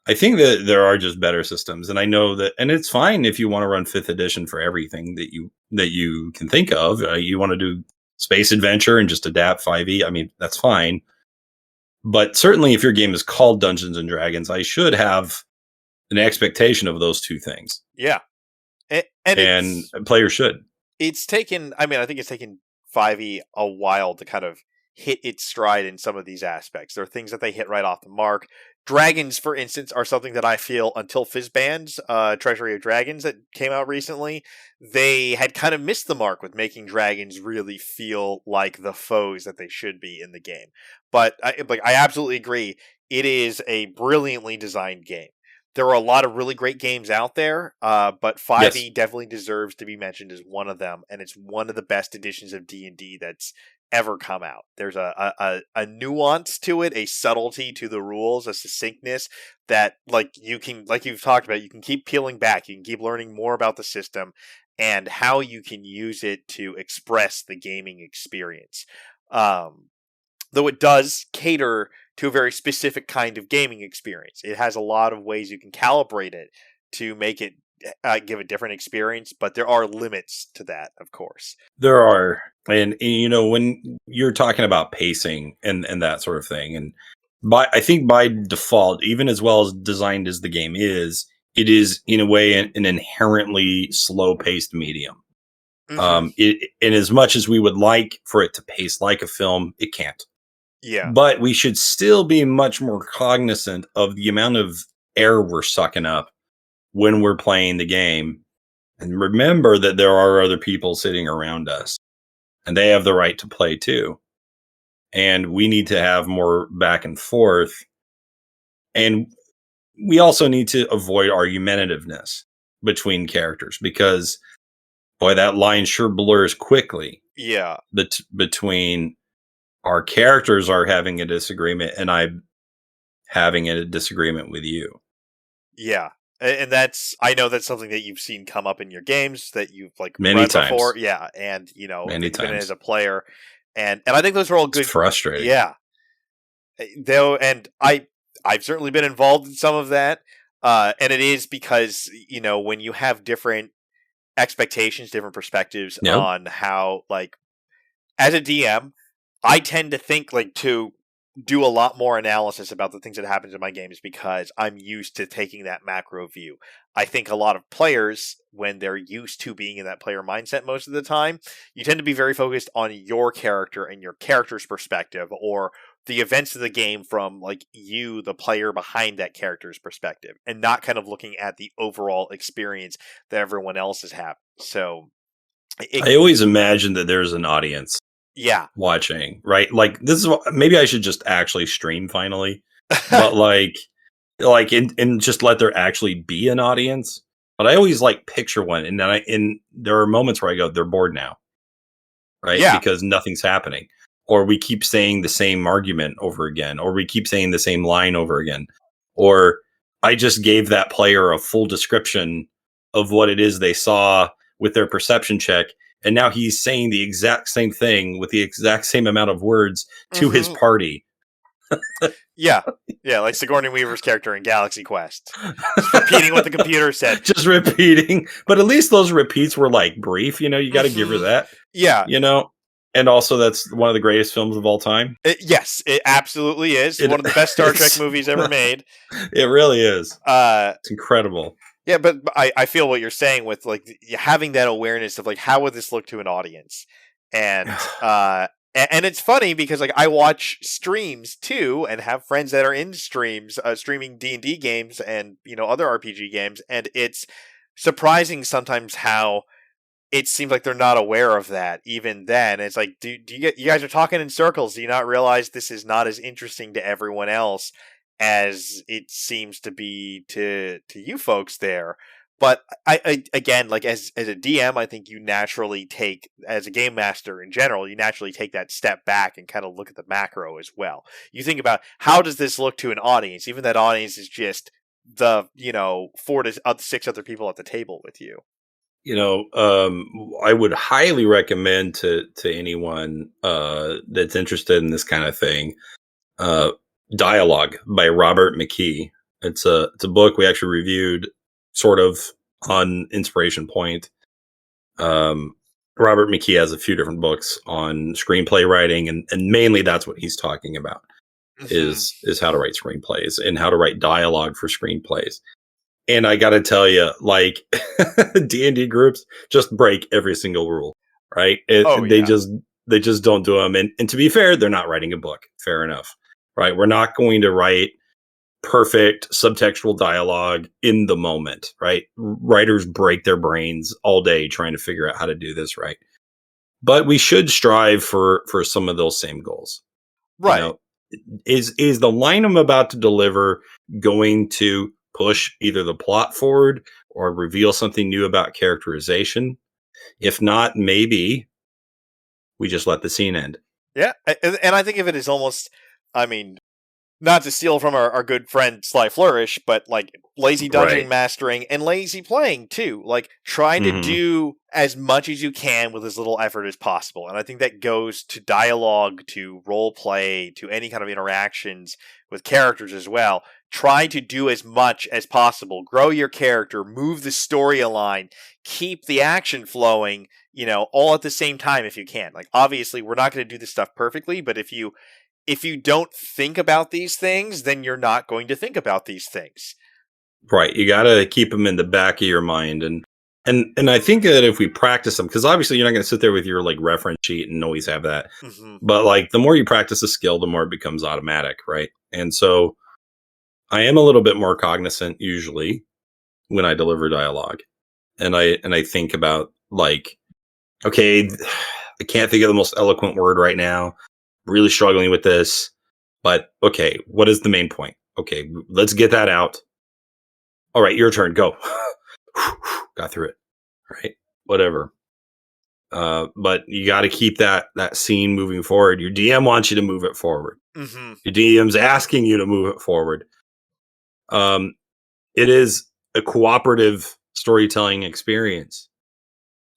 B: I think that there are just better systems. And I know that, and it's fine if you want to run fifth edition for everything that you can think of. You want to do space adventure and just adapt 5e. I mean, that's fine. But certainly if your game is called Dungeons and Dragons, I should have an expectation of those two things.
A: yeah.
B: And players should.
A: It's taken, I mean, I think it's taken 5e a while to kind of hit its stride in some of these aspects. There are things that they hit right off the mark. Dragons, for instance, are something that I feel until Fizzband's Treasury of Dragons that came out recently, they had kind of missed the mark with making dragons really feel like the foes that they should be in the game. But I absolutely agree. It is a brilliantly designed game. There are a lot of really great games out there, but 5e definitely deserves to be mentioned as one of them, and it's one of the best editions of D&D that's ever come out. There's a nuance to it, a subtlety to the rules, a succinctness that like you've talked about, you can keep peeling back, you can keep learning more about the system and how you can use it to express the gaming experience. Though it does cater to a very specific kind of gaming experience. It has a lot of ways you can calibrate it to make it give a different experience, but there are limits to that, of course.
B: There are. And when you're talking about pacing and that sort of thing, and I think by default, even as well as designed as the game is, it is in a way an inherently slow-paced medium.
A: Mm-hmm.
B: In as much as we would like for it to pace like a film, it can't.
A: Yeah.
B: But we should still be much more cognizant of the amount of air we're sucking up when we're playing the game. And remember that there are other people sitting around us and they have the right to play too. And we need to have more back and forth. And we also need to avoid argumentativeness between characters because, boy, that line sure blurs quickly.
A: Yeah.
B: Between our characters are having a disagreement and I'm having a disagreement with you.
A: Yeah. And I know that's something that you've seen come up in your games that you've like
B: Many
A: read
B: times.
A: before. Yeah. And,
B: Many
A: been
B: times.
A: as a player. And I think those are all good.
B: It's frustrating.
A: Yeah. Though, and I've certainly been involved in some of that. And it is because, when you have different expectations, different perspectives on how, like, as a DM, I tend to think like to do a lot more analysis about the things that happens in my games because I'm used to taking that macro view. I think a lot of players, when they're used to being in that player mindset most of the time, you tend to be very focused on your character and your character's perspective or the events of the game from like you, the player behind that character's perspective, and not kind of looking at the overall experience that everyone else is having. So
B: I always imagine that there's an audience.
A: Yeah.
B: Watching, right? Like this is what, maybe I should just actually stream finally, but and just let there actually be an audience. But I always like picture one, and then there are moments where I go, they're bored now, right?
A: Yeah.
B: Because nothing's happening, or we keep saying the same argument over again, or we keep saying the same line over again, or I just gave that player a full description of what it is they saw with their perception check. And now he's saying the exact same thing with the exact same amount of words to his
A: Mm-hmm.
B: party.
A: Yeah. Yeah, like Sigourney Weaver's character in Galaxy Quest. Just repeating what the computer said.
B: Just repeating. But at least those repeats were like brief, you know, you got to give her that,
A: Yeah.
B: you know? And also, that's one of the greatest films of all time.
A: Yes, it absolutely is. One of the best Star Trek movies ever made.
B: It really is. It's incredible.
A: Yeah, but I feel what you're saying with like having that awareness of like how would this look to an audience, and and it's funny because like I watch streams too and have friends that are in streams streaming D&D games and other RPG games, and it's surprising sometimes how it seems like they're not aware of that even then. It's like, do you guys are talking in circles? Do you not realize this is not as interesting to everyone else as it seems to be to you folks there? But I again, like as a DM, I think you naturally take, as a game master in general, you naturally take that step back and kind of look at the macro as well. You think about, how does this look to an audience? Even that audience is just the 4 to 6 other people at the table with you.
B: I would highly recommend to anyone that's interested in this kind of thing, Dialogue by Robert McKee. It's a book we actually reviewed sort of on Inspiration Point. Robert McKee has a few different books on screenplay writing, and mainly that's what he's talking about is how to write screenplays and how to write dialogue for screenplays. And I got to tell you, like, D&D groups just break every single rule, right? They just don't do them. And to be fair, they're not writing a book. Fair enough, right? We're not going to write perfect subtextual dialogue in the moment, right? Writers break their brains all day trying to figure out how to do this right. But we should strive for some of those same goals.
A: Right.
B: Is the line I'm about to deliver going to push either the plot forward or reveal something new about characterization? If not, maybe we just let the scene end.
A: Yeah, and I think of it as almost, I mean, not to steal from our good friend Sly Flourish, but like lazy dungeon mastering and lazy playing too. Like try to do as much as you can with as little effort as possible. And I think that goes to dialogue, to role play, to any kind of interactions with characters as well. Try to do as much as possible. Grow your character, move the story line, keep the action flowing, all at the same time if you can. Like obviously we're not going to do this stuff perfectly, but if you don't think about these things, then you're not going to think about these things.
B: Right. You got to keep them in the back of your mind. And I think that if we practice them, because obviously you're not going to sit there with your like reference sheet and always have that. But like the more you practice a skill, the more it becomes automatic. Right. And so I am a little bit more cognizant usually when I deliver dialogue. And I think about like, okay, I can't think of the most eloquent word right now. Really struggling with this, but okay, what is the main point? Okay, let's get that out. All right, your turn, go. Got through it. Right, whatever. But you got to keep that scene moving forward. Your DM wants you to move it forward. Your DM's asking you to move it forward. It is a cooperative storytelling experience.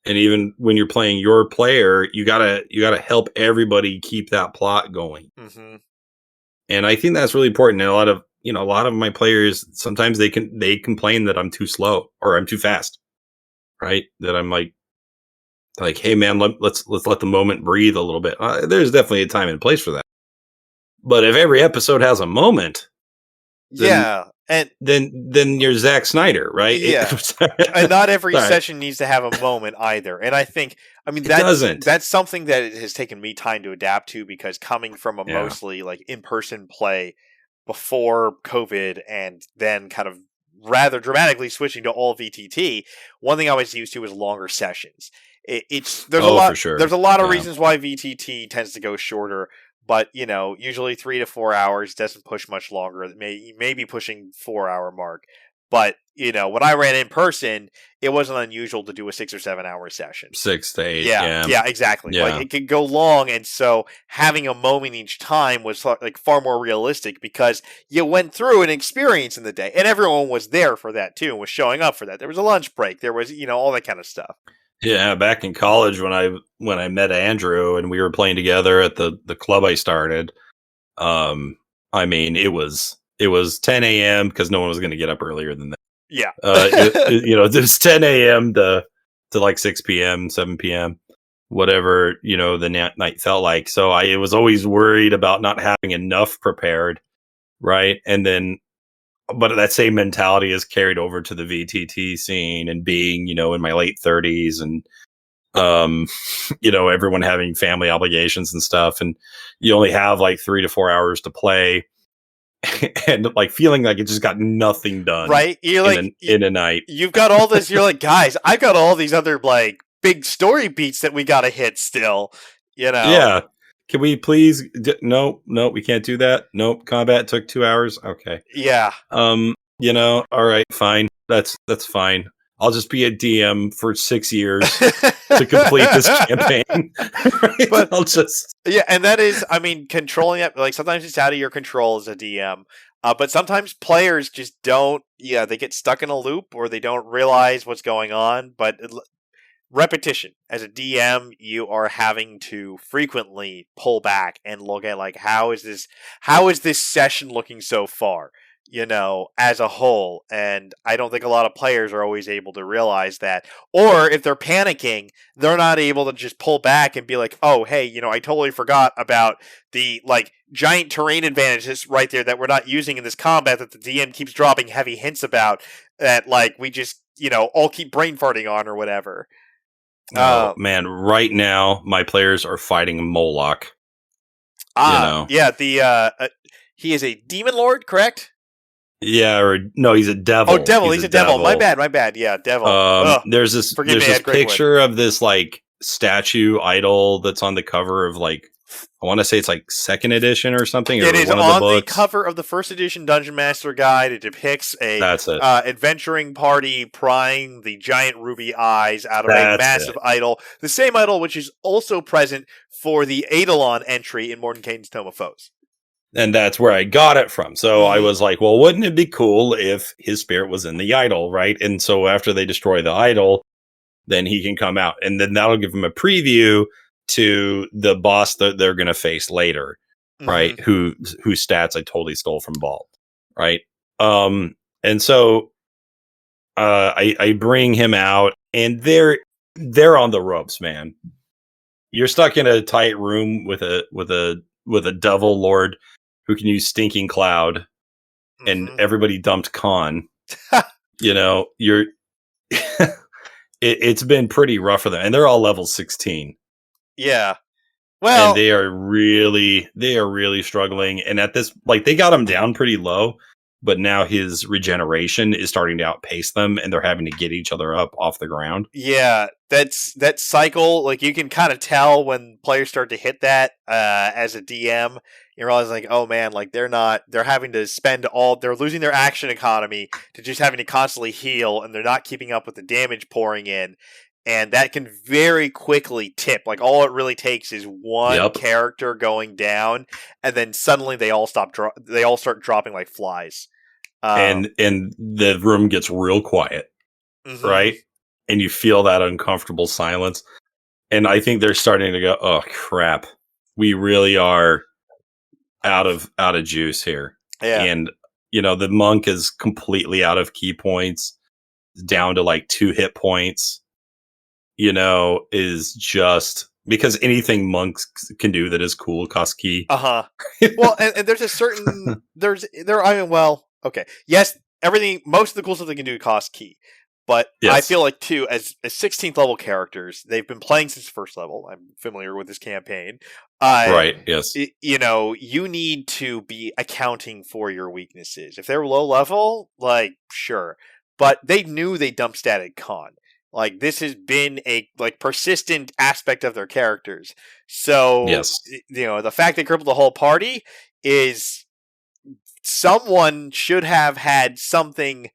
B: And even when you're playing your player, you gotta help everybody keep that plot going. And I think that's really important. And a lot of my players, sometimes they complain that I'm too slow or I'm too fast, right? That I'm like, hey man, let's let the moment breathe a little bit. There's definitely a time and place for that. But if every episode has a moment, then you're Zack Snyder, right?
A: Yeah, and not every session needs to have a moment either. And I think, that's something that has taken me time to adapt to, because coming from a mostly like in-person play before COVID and then kind of rather dramatically switching to all VTT, one thing I was used to was longer sessions. There's a lot. For sure. There's a lot of reasons why VTT tends to go shorter. But, usually 3 to 4 hours, doesn't push much longer. It may be pushing 4 hour mark. But, when I ran in person, it wasn't unusual to do a 6 or 7 hour session.
B: 6 to 8.
A: Yeah, yeah, exactly.
B: Yeah.
A: Like, it could go long, and so having a moment each time was like far more realistic because you went through an experience in the day, and everyone was there for that too, and was showing up for that. There was a lunch break, there was all that kind of stuff.
B: Yeah, back in college when I met Andrew and we were playing together at the club I started, I mean it was 10 a.m. because no one was going to get up earlier than that.
A: Yeah,
B: It was 10 a.m. to like 6 p.m., 7 p.m., whatever the night felt like. So I was always worried about not having enough prepared, right? And then, but that same mentality is carried over to the VTT scene and being in my late 30s and everyone having family obligations and stuff, and you only have like 3 to 4 hours to play. And like feeling like it just got nothing done,
A: right? You're
B: in a night.
A: You've got all this. You're like, guys, I've got all these other like big story beats that we got to hit still.
B: Yeah. Can we please? No, we can't do that. Nope. Combat took 2 hours. Okay.
A: Yeah.
B: All right, fine. That's fine. I'll just be a DM for 6 years to complete this campaign. Right?
A: But
B: I'll just
A: and that is, I mean, controlling it. Like sometimes it's out of your control as a DM, but sometimes players just don't. Yeah, they get stuck in a loop or they don't realize what's going on. But repetition as a DM, you are having to frequently pull back and look at like how is this session looking so far, as a whole. And I don't think a lot of players are always able to realize that, or if they're panicking, they're not able to just pull back and be like, oh hey, I totally forgot about the like giant terrain advantages right there that we're not using in this combat that the DM keeps dropping heavy hints about that like we just all keep brain farting on or whatever.
B: Man, right now my players are fighting Moloch.
A: Yeah, he is a demon lord, correct?
B: Yeah, or no, he's a devil.
A: Oh, devil, he's a devil. My bad. Yeah, devil.
B: There's this picture of this like statue idol that's on the cover of like, I want to say it's like 2nd edition or something.
A: It is
B: on
A: the cover of the 1st edition Dungeon Master Guide. It depicts a adventuring party prying the giant ruby eyes out of a massive idol. The same idol which is also present for the Eidolon entry in Mordenkainen's Tome of Foes.
B: And that's where I got it from. So I was like, well, wouldn't it be cool if his spirit was in the idol, right? And so after they destroy the idol, then he can come out. And then that'll give him a preview to the boss that they're going to face later, right? Whose stats I totally stole from Balt, right? And so I bring him out, and they're on the ropes, man. You're stuck in a tight room with a devil lord who can use Stinking Cloud, and everybody dumped Khan. You're it's been pretty rough for them, and they're all level 16.
A: Yeah. Well,
B: and they are really struggling. And at this, like, they got him down pretty low, but now his regeneration is starting to outpace them, and they're having to get each other up off the ground.
A: Yeah, that cycle. Like, you can kind of tell when players start to hit that as a DM. You realize, like, oh man, like they're having to they're losing their action economy to just having to constantly heal, and they're not keeping up with the damage pouring in. And that can very quickly tip. Like, all it really takes is one character going down, and then suddenly they all start dropping like flies.
B: And the room gets real quiet, right? And you feel that uncomfortable silence. And I think they're starting to go, oh crap, we really are out of juice here.
A: Yeah.
B: And the monk is completely out of key points, down to like 2 hit points. Is just because anything monks can do that is cool costs key.
A: Well, and there's a certain okay. Yes, most of the cool stuff they can do costs key. But yes. I feel like too, as 16th level characters, they've been playing since first level. I'm familiar with this campaign.
B: Right, yes.
A: You need to be accounting for your weaknesses. If they're low level, like, sure. But they knew they dumped Static Con. Like, this has been a persistent aspect of their characters. So,
B: yes.
A: The fact they crippled the whole party is someone should have had something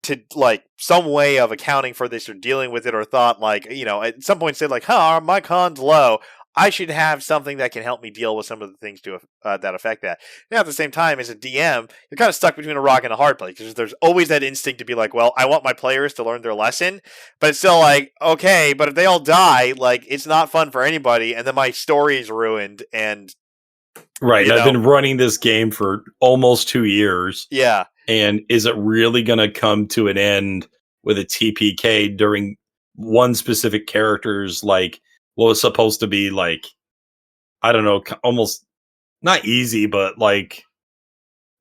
A: to like some way of accounting for this or dealing with it, or thought like, at some point said like, huh, my con's low. I should have something that can help me deal with some of the things that affect that. Now, at the same time, as a DM, you're kind of stuck between a rock and a hard place because there's always that instinct to be like, well, I want my players to learn their lesson, but it's still like, okay, but if they all die, like it's not fun for anybody, and then my story is ruined, and
B: Right. I've been running this game for almost 2 years.
A: Yeah.
B: And is it really going to come to an end with a TPK during one specific character's, like, what was supposed to be, like, I don't know, almost not easy, but like,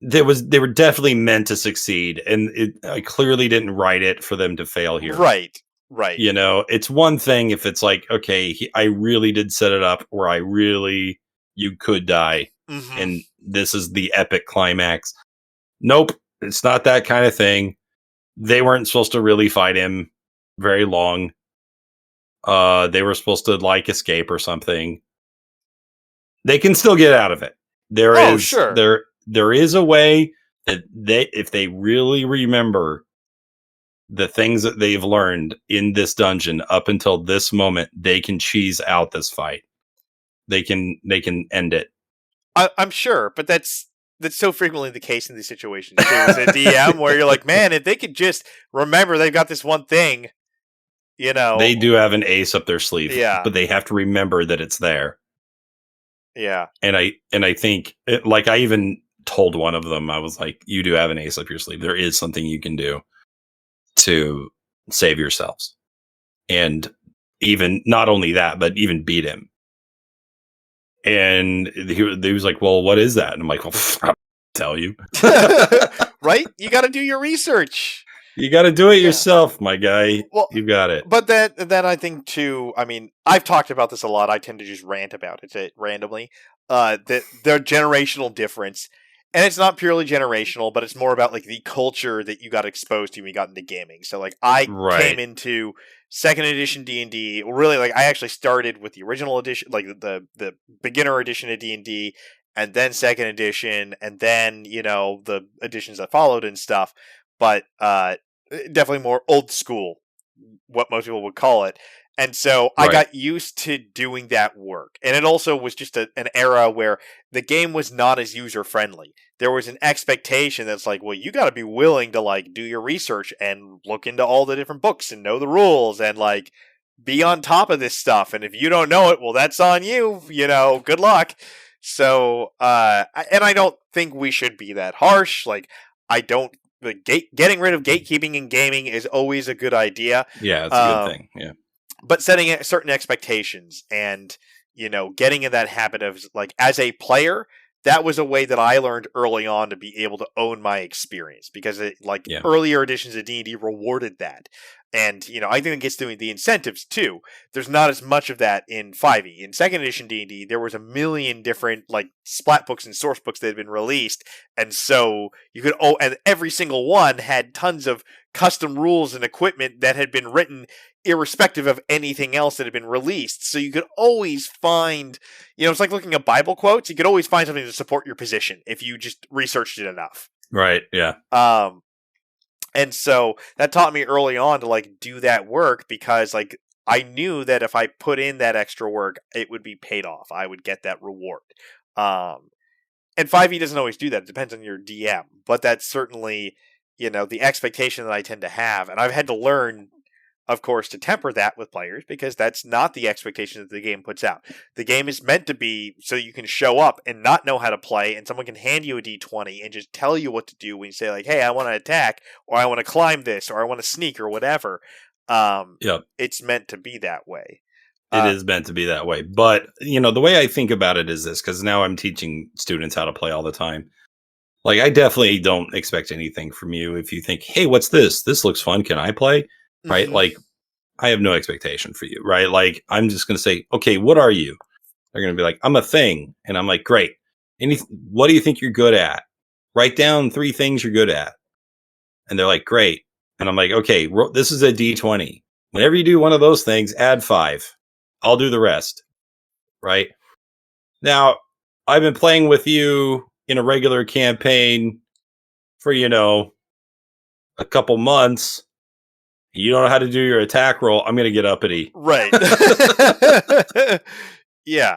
B: they were definitely meant to succeed. And I clearly didn't write it for them to fail here.
A: Right.
B: It's one thing if it's like, okay, I really did set it up where you could die.
A: Mm-hmm.
B: And this is the epic climax. Nope. It's not that kind of thing. They weren't supposed to really fight him very long. They were supposed to like escape or something. They can still get out of it.
A: Sure.
B: There is a way that if they really remember the things that they've learned in this dungeon up until this moment, they can cheese out this fight. They can end it.
A: I'm sure, but that's so frequently the case in these situations too. As a DM, where you're like, man, if they could just remember they've got this one thing,
B: they do have an ace up their sleeve.
A: Yeah,
B: but they have to remember that it's there.
A: Yeah,
B: and I think, like, I even told one of them, I was like, you do have an ace up your sleeve. There is something you can do to save yourselves, and even not only that, but even beat him. And he was like, well, what is that? And I'm like, well, I'll tell you.
A: Right? You got to do your research.
B: You got to do it yourself, my guy. Well, you got it.
A: But then I think too, I mean, I've talked about this a lot. I tend to just rant about it randomly. That their generational difference. And it's not purely generational, but it's more about like the culture that you got exposed to when you got into gaming. So like I came into second edition D&D. Really, like I actually started with the original edition, like the beginner edition of D&D, and then second edition, and then the editions that followed and stuff. But definitely more old school, what most people would call it. And so I got used to doing that work. And it also was just an era where the game was not as user friendly. There was an expectation that's like, well, you got to be willing to like do your research and look into all the different books and know the rules and like be on top of this stuff. And if you don't know it, well, that's on you, good luck. So, and I don't think we should be that harsh. Like, getting rid of gatekeeping in gaming is always a good idea.
B: Yeah, it's a good thing. Yeah.
A: But setting certain expectations and, getting in that habit of like, as a player, that was a way that I learned early on to be able to own my experience because earlier editions of D&D rewarded that. And, I think it gets to the incentives too. There's not as much of that in 5e. In second edition D&D, there was a million different like splat books and source books that had been released. And so and every single one had tons of custom rules and equipment that had been written irrespective of anything else that had been released. So you could always find, it's like looking at Bible quotes. You could always find something to support your position if you just researched it enough.
B: Right. Yeah.
A: And so that taught me early on to like do that work because like I knew that if I put in that extra work, it would be paid off. I would get that reward. And 5e doesn't always do that. It depends on your DM, but that's certainly, the expectation that I tend to have. And I've had to learn, of course, to temper that with players because that's not the expectation that the game puts out. The game is meant to be so you can show up and not know how to play, and someone can hand you a d20 and just tell you what to do when you say, like, hey, I want to attack, or I want to climb this, or I want to sneak, or whatever. It's meant to be that way.
B: It is meant to be that way. But, the way I think about it is this, because now I'm teaching students how to play all the time. Like, I definitely don't expect anything from you if you think, hey, what's this? This looks fun. Can I play? Right? Mm-hmm. Like, I have no expectation for you, right? Like, I'm just going to say, okay, what are you? They're going to be like, I'm a thing. And I'm like, great. What do you think you're good at? Write down 3 things you're good at. And they're like, great. And I'm like, okay, this is a D20. Whenever you do one of those things, add 5. I'll do the rest. Right? Now, I've been playing with you in a regular campaign for, a couple months, you don't know how to do your attack roll, I'm going to get uppity.
A: Right. Yeah.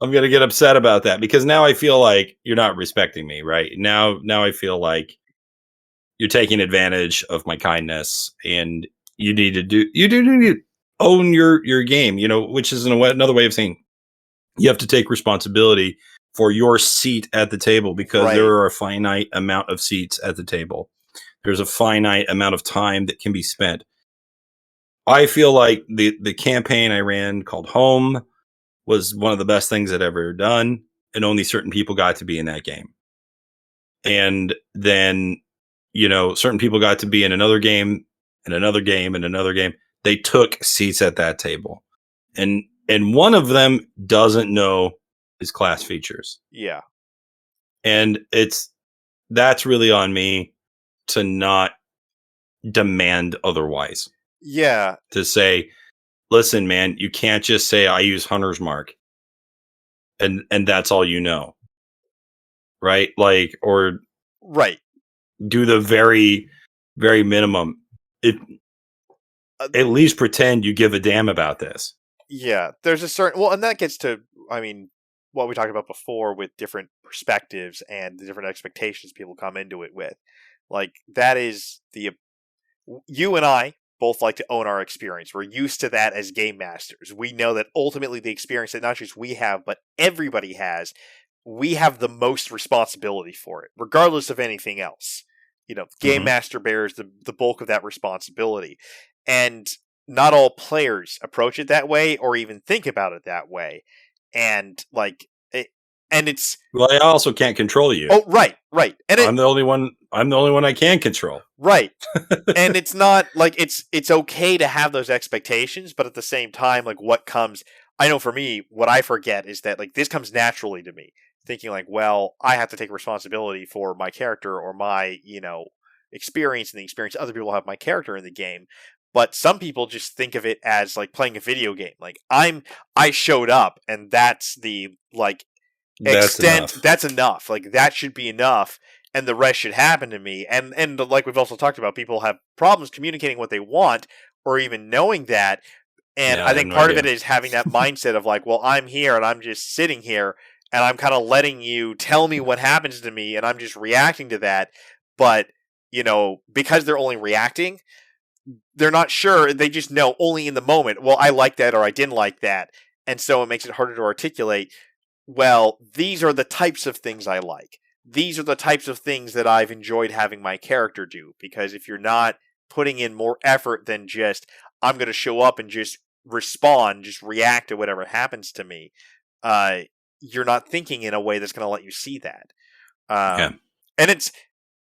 B: I'm going to get upset about that because now I feel like you're not respecting me, right? Now I feel like you're taking advantage of my kindness, and you need to own your game, which is another way of saying you have to take responsibility for your seat at the table, because there
A: Right.
B: are a finite amount of seats at the table. There's a finite amount of time that can be spent. I feel like the campaign I ran called Home was one of the best things I'd ever done, and only certain people got to be in that game. And then, certain people got to be in another game and another game and another game. They took seats at that table. And one of them doesn't know his class features.
A: Yeah.
B: And that's really on me to not demand otherwise.
A: Yeah.
B: To say, listen, man, you can't just say I use Hunter's Mark and that's all you know. Right? Like, or
A: Right.
B: do the very, very minimum. At least pretend you give a damn about this.
A: Yeah. There's a certain, well, and that gets to, I mean, what we talked about before with different perspectives and the different expectations people come into it with. Like, that is you and I both like to own our experience. We're used to that as game masters. We know that ultimately the experience that not just we have, but everybody has, we have the most responsibility for it, regardless of anything else. Game master bears the bulk of that responsibility. And not all players approach it that way or even think about it that way. And it's,
B: well, I also can't control you.
A: Oh, right. And
B: I'm the only one I can control.
A: Right. And it's not like it's okay to have those expectations, but at the same time, like, what comes, I know for me, what I forget is that, like, this comes naturally to me, thinking like, well, I have to take responsibility for my character or my, experience and the experience other people have my character in the game. But some people just think of it as like playing a video game. Like, I showed up and that's the, like,
B: That's enough.
A: That's enough. Like, that should be enough, and the rest should happen to me. And like we've also talked about, people have problems communicating what they want or even knowing that. And
B: Yeah,
A: I
B: I have
A: think
B: no
A: part of
B: idea.
A: it is having that mindset of like, well, I'm here and I'm just sitting here and I'm kind of letting you tell me what happens to me and I'm just reacting to that. But, because they're only reacting, they're not sure. They just know only in the moment, well, I like that or I didn't like that. And so it makes it harder to articulate, well, these are the types of things I like. These are the types of things that I've enjoyed having my character do. Because if you're not putting in more effort than just, I'm going to show up and just respond, just react to whatever happens to me, you're not thinking in a way that's going to let you see that.
B: Yeah.
A: And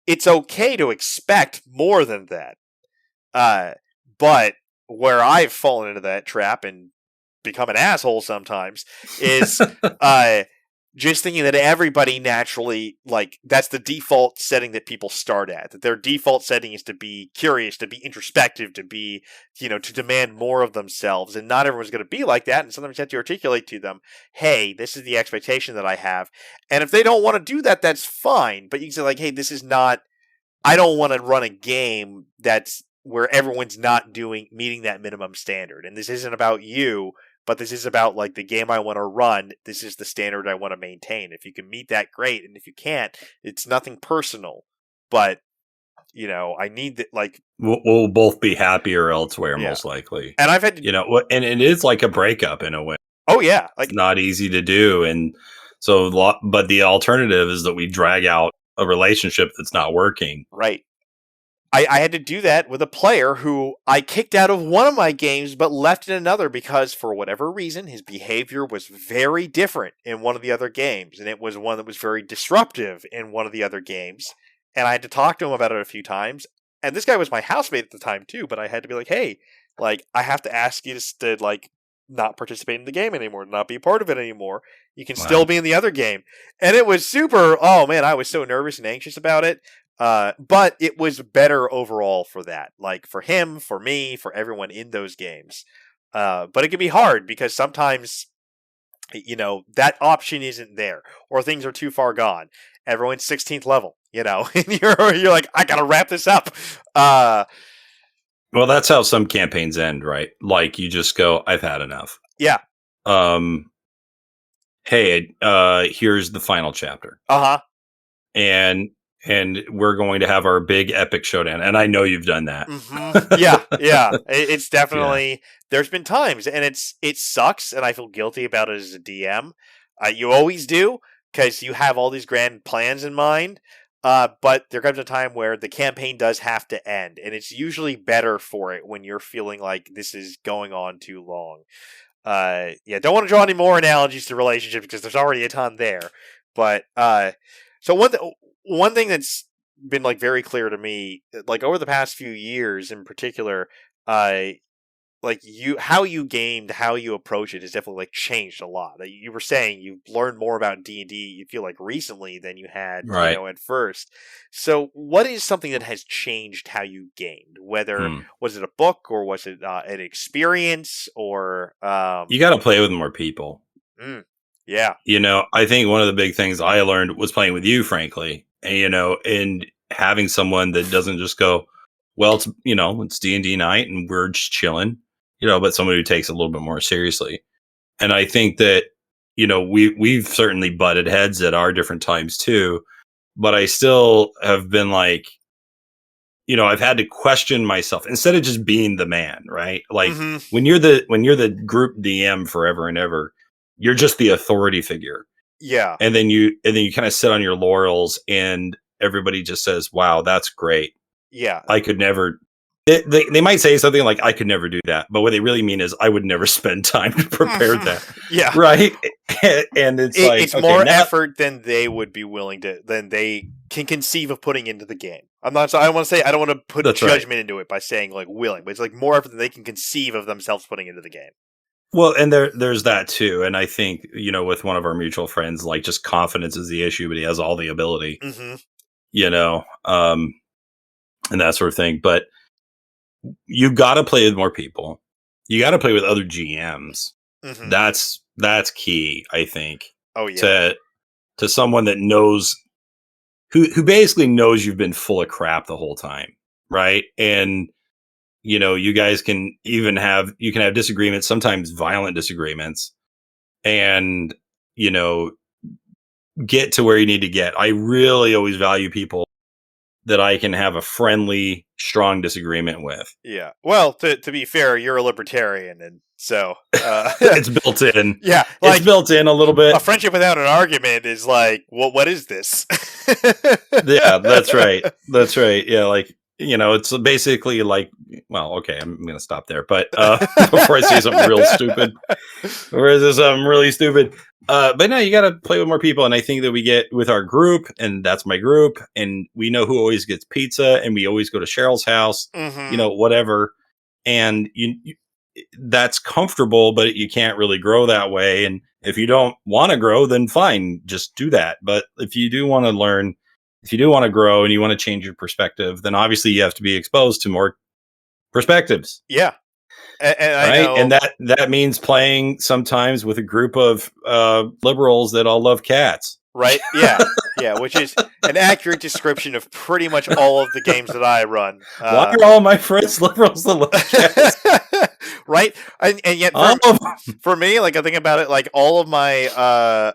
A: it's okay to expect more than that. But where I've fallen into that trap and become an asshole sometimes is just thinking that everybody naturally, like, that's the default setting that people start at. That their default setting is to be curious, to be introspective, to be, to demand more of themselves. And not everyone's going to be like that. And sometimes you have to articulate to them, hey, this is the expectation that I have. And if they don't want to do that, that's fine. But you can say, like, hey, this is not, I don't want to run a game that's where everyone's not meeting that minimum standard. And this isn't about you, but this is about, like, the game I want to run. This is the standard I want to maintain. If you can meet that, great. And if you can't, it's nothing personal. But, I need that, like,
B: We'll both be happier elsewhere,
A: yeah.
B: most likely.
A: And I've had to,
B: and it is like a breakup in a way.
A: Oh yeah, like,
B: it's not easy to do, and so, but the alternative is that we drag out a relationship that's not working.
A: Right. I had to do that with a player who I kicked out of one of my games but left in another because, for whatever reason, his behavior was very different in one of the other games, and it was one that was very disruptive in one of the other games. And I had to talk to him about it a few times. And this guy was my housemate at the time too, but I had to be like, hey, like, I have to ask you to like, not participate in the game anymore, not be a part of it anymore. You can still be in the other game. And it was super, oh man, I was so nervous and anxious about it. But it was better overall for that. Like, for him, for me, for everyone in those games. But it can be hard because sometimes, that option isn't there, or things are too far gone. Everyone's 16th level. you know, and you're like, I gotta wrap this up.
B: Well, that's how some campaigns end, right? Like you just go, I've had enough.
A: Yeah.
B: Um, hey, here's the final chapter.
A: Uh-huh.
B: And we're going to have our big epic showdown. And I know you've done that.
A: Yeah, yeah. It's
B: Yeah.
A: definitely, there's been times, and it sucks, and I feel guilty about it as a DM. You always do, because you have all these grand plans in mind. But there comes a time where the campaign does have to end, and it's usually better for it when you're feeling like this is going on too long. Yeah, don't want to draw any more analogies to relationships because there's already a ton there. But so one thing that's been like very clear to me, like over the past few years in particular, uh, like how you gamed, how you approach it has definitely like changed a lot. Like you were saying, you've learned more about D&D. You feel like recently than you had,
B: Right.
A: at first. So, what is something that has changed how you gamed? Whether
B: Hmm.
A: was it a book or was it an experience or
B: You got to play with more people.
A: mm, yeah,
B: I think one of the big things I learned was playing with you, frankly, and having someone that doesn't just go, well, it's D&D night and we're just chilling, but somebody who takes it a little bit more seriously. And I think that, we've certainly butted heads at our different times too, but I still have been like, I've had to question myself instead of just being the man, right? Like
A: mm-hmm.
B: when you're the group DM forever and ever, you're just the authority figure.
A: Yeah,
B: And then you kind of sit on your laurels and everybody just says, wow, that's great.
A: yeah.
B: I could never they might say something like I could never do that, but what they really mean is I would never spend time to prepare that.
A: Yeah.
B: Right. And it's like,
A: It's
B: okay,
A: more
B: now
A: effort than they would be willing to, than they can conceive of putting into the game. I'm not. So I don't want to say. I don't want to put
B: that's right.
A: judgment into it by saying like willing, but it's like more effort than they can conceive of themselves putting into the game.
B: Well, and there's that too. And I think, with one of our mutual friends, like just confidence is the issue, but he has all the ability,
A: Mm-hmm.
B: you know, um, and that sort of thing. But you got to play with more people. You got to play with other GMs.
A: Mm-hmm.
B: That's key, I think,
A: Oh yeah.
B: to someone that knows who basically knows you've been full of crap the whole time, right? And you guys can even have disagreements, sometimes violent disagreements, and you know get to where you need to get. I really always value people that I can have a friendly, strong disagreement with.
A: Yeah. Well, to be fair, you're a libertarian, and so
B: It's built in.
A: yeah,
B: It's
A: like
B: built in a little
A: a
B: bit.
A: friendship without an argument is like, what is this?
B: Yeah, that's right. That's right. Yeah, like it's basically like, well, okay, I'm gonna stop there. But before I say something real stupid, or is this something really stupid? But no, you got to play with more people, and I think that we get with our group, and that's my group, and we know who always gets pizza, and we always go to Cheryl's house,
A: Mm-hmm.
B: whatever, and that's comfortable, but you can't really grow that way. And if you don't want to grow, then fine, just do that. But if you do want to learn, if you do want to grow, and you want to change your perspective, then obviously you have to be exposed to more perspectives.
A: Yeah, and I
B: Right. And
A: know.
B: that means playing sometimes with a group of liberals that all love cats.
A: Right? Yeah. Yeah, which is an accurate description of pretty much all of the games that I run.
B: Why are all my friends liberals that love cats?
A: Right? And yet
B: All of them.
A: for me, like I think about it, like all of my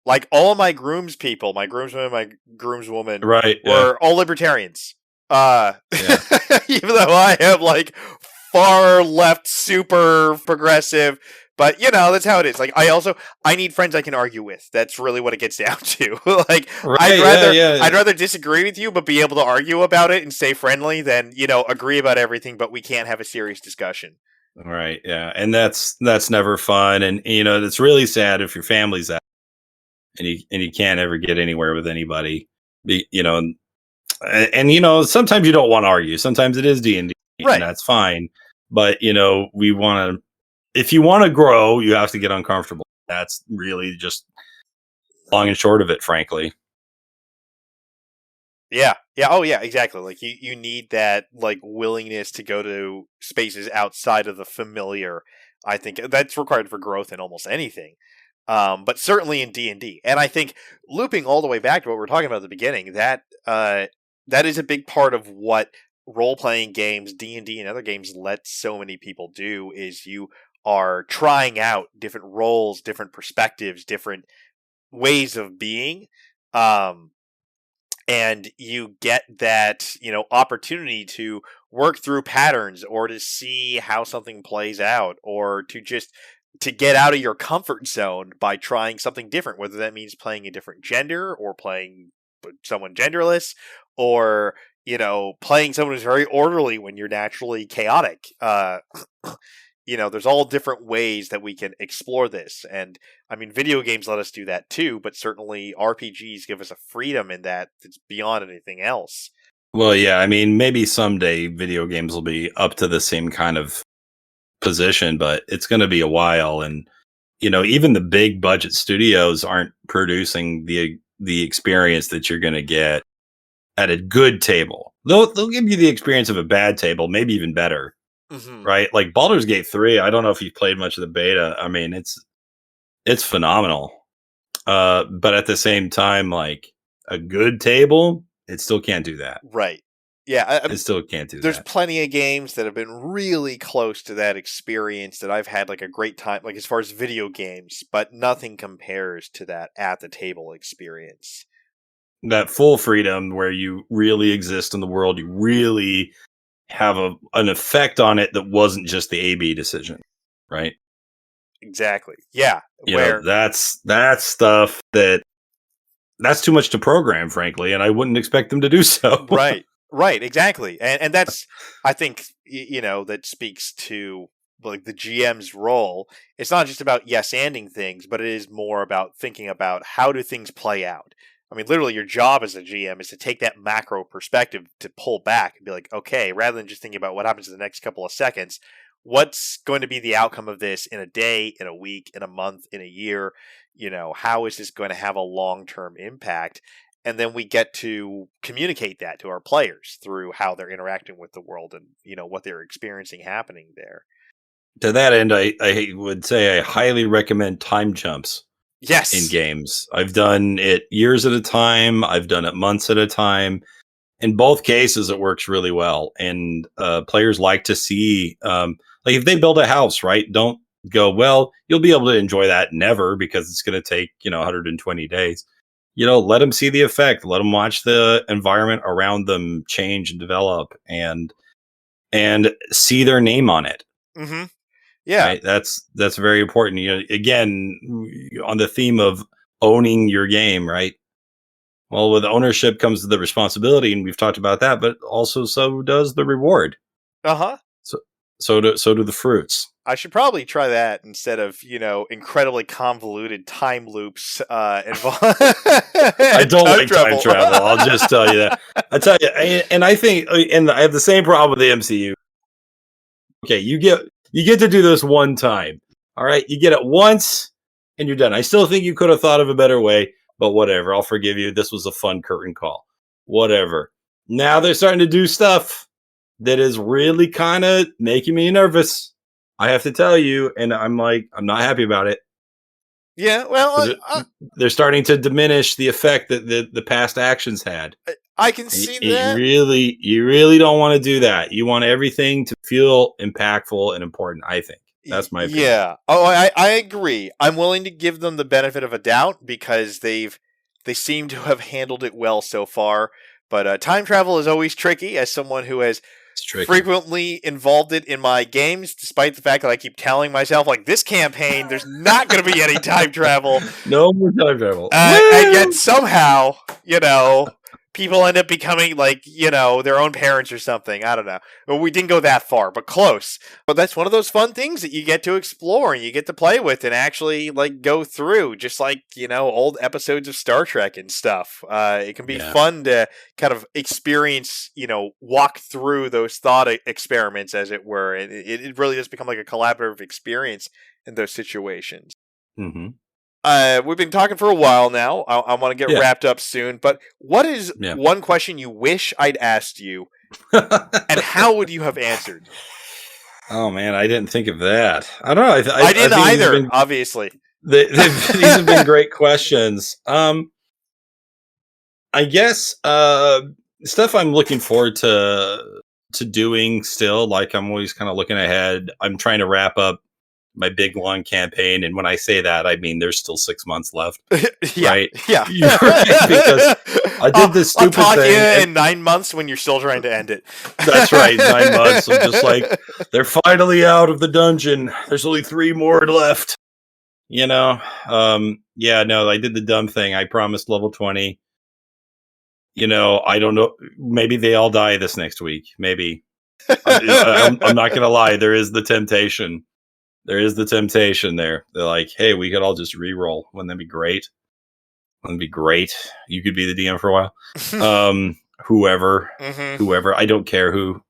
A: like all of my grooms people, my groomsmen, my groomswoman
B: Right. Yeah.
A: were all libertarians.
B: Yeah.
A: Even though I am like far left, super progressive. But that's how it is. Like I need friends I can argue with. That's really what it gets down to. Like
B: Right. Yeah. Yeah.
A: I'd rather disagree with you but be able to argue about it and stay friendly than, agree about everything but we can't have a serious discussion.
B: Right. Yeah. And that's never fun. And it's really sad if your family's out and you can't ever get anywhere with anybody. And sometimes you don't want to argue. Sometimes it is D&D, and
A: Right.
B: that's fine. But we want to. If you want to grow, you have to get uncomfortable. That's really just long and short of it, frankly.
A: Yeah. Yeah. Oh yeah, exactly. Like you need that like willingness to go to spaces outside of the familiar. I think that's required for growth in almost anything. but certainly in D&D. And I think looping all the way back to what we were talking about at the beginning, that is a big part of what role-playing games, D&D and other games let so many people do, is you are trying out different roles, different perspectives, different ways of being. And you get that, opportunity to work through patterns, or to see how something plays out, or to get out of your comfort zone by trying something different, whether that means playing a different gender, or playing someone genderless, or, playing someone who's very orderly when you're naturally chaotic. There's all different ways that we can explore this. And I mean, video games let us do that too, but certainly RPGs give us a freedom in that that's beyond anything else.
B: Well, yeah, I mean, maybe someday video games will be up to the same kind of position, but it's going to be a while. And, even the big budget studios aren't producing the experience that you're going to get at a good table. They'll give you the experience of a bad table, maybe even better.
A: Mm-hmm.
B: Right? Like Baldur's Gate 3, I don't know if you've played much of the beta. I mean, it's phenomenal. But at the same time, like a good table, it still can't do that.
A: Right. Yeah,
B: it still can't do that.
A: There's plenty of games that have been really close to that experience that I've had like a great time, like as far as video games, but nothing compares to that at the table experience.
B: That full freedom where you really exist in the world, you really have an effect on it that wasn't just the A/B decision, right?
A: Exactly. Yeah.
B: That's stuff that's too much to program, frankly, and I wouldn't expect them to do so.
A: Right. Exactly. And that's, I think, that speaks to like the GM's role. It's not just about yes-anding things, but it is more about thinking about how do things play out. I mean, literally, your job as a GM is to take that macro perspective to pull back and be like, okay, rather than just thinking about what happens in the next couple of seconds, what's going to be the outcome of this in a day, in a week, in a month, in a year? How is this going to have a long-term impact? And then we get to communicate that to our players through how they're interacting with the world and, what they're experiencing happening there.
B: To that end, I would say I highly recommend time jumps.
A: Yes.
B: In games. I've done it years at a time. I've done it months at a time. In both cases, it works really well. And players like to see, like if they build a house, right? Don't go, well, you'll be able to enjoy that never because it's going to take, 120 days. Let them see the effect. Let them watch the environment around them change and develop and see their name on it.
A: Mm-hmm. Yeah,
B: right? That's very important. Again, on the theme of owning your game, right? Well, with ownership comes the responsibility, and we've talked about that, but also so does the reward.
A: Uh-huh.
B: So do the fruits.
A: I should probably try that instead of, incredibly convoluted time loops involved.
B: I don't like time travel. I'll just tell you that. I tell you, and I think, and I have the same problem with the MCU. Okay, you get to do this one time. All right, you get it once, and you're done. I still think you could have thought of a better way, but whatever. I'll forgive you. This was a fun curtain call. Whatever. Now they're starting to do stuff that is really kind of making me nervous. I have to tell you, and I'm not happy about it.
A: Yeah, well,
B: they're starting to diminish the effect that the past actions had.
A: I can see that.
B: You really don't want to do that. You want everything to feel impactful and important, I think. That's my opinion.
A: Yeah. Oh, I agree. I'm willing to give them the benefit of a doubt because they seem to have handled it well so far. But time travel is always tricky as someone who has frequently involved it in my games, despite the fact that I keep telling myself, like, this campaign, there's not going to be any time travel.
B: No more time travel.
A: And yet somehow, people end up becoming like, their own parents or something. I don't know. Well, we didn't go that far, but close. But that's one of those fun things that you get to explore and you get to play with and actually like go through, just like, old episodes of Star Trek and stuff. It can be fun to kind of experience, walk through those thought experiments, as it were. And it really does become like a collaborative experience in those situations.
B: Mm-hmm.
A: We've been talking for a while now. I want to get wrapped up soon, but what is one question you wish I'd asked you, and how would you have answered?
B: Oh man, I didn't think of that. I don't know.
A: I didn't either, obviously.
B: These have been great questions. I guess stuff I'm looking forward to doing still. Like I'm always kind of looking ahead. I'm trying to wrap up my big long campaign, and when I say that, I mean there's still 6 months left.
A: Yeah,
B: Right?
A: yeah.
B: You're right, because I did this
A: I'll
B: stupid
A: talk to you
B: thing, and
A: in 9 months when you're still trying to end it.
B: that's right, 9 months. I'm just like, they're finally out of the dungeon. There's only 3 more left. You know, yeah, no, I did the dumb thing. I promised level 20. I don't know. Maybe they all die this next week. Maybe. I'm not gonna lie. There is the temptation. There is the temptation there. They're like, hey, we could all just re-roll. Wouldn't that be great? Wouldn't that be great? You could be the DM for a while. Whoever,
A: Mhm.
B: whoever. I don't care who.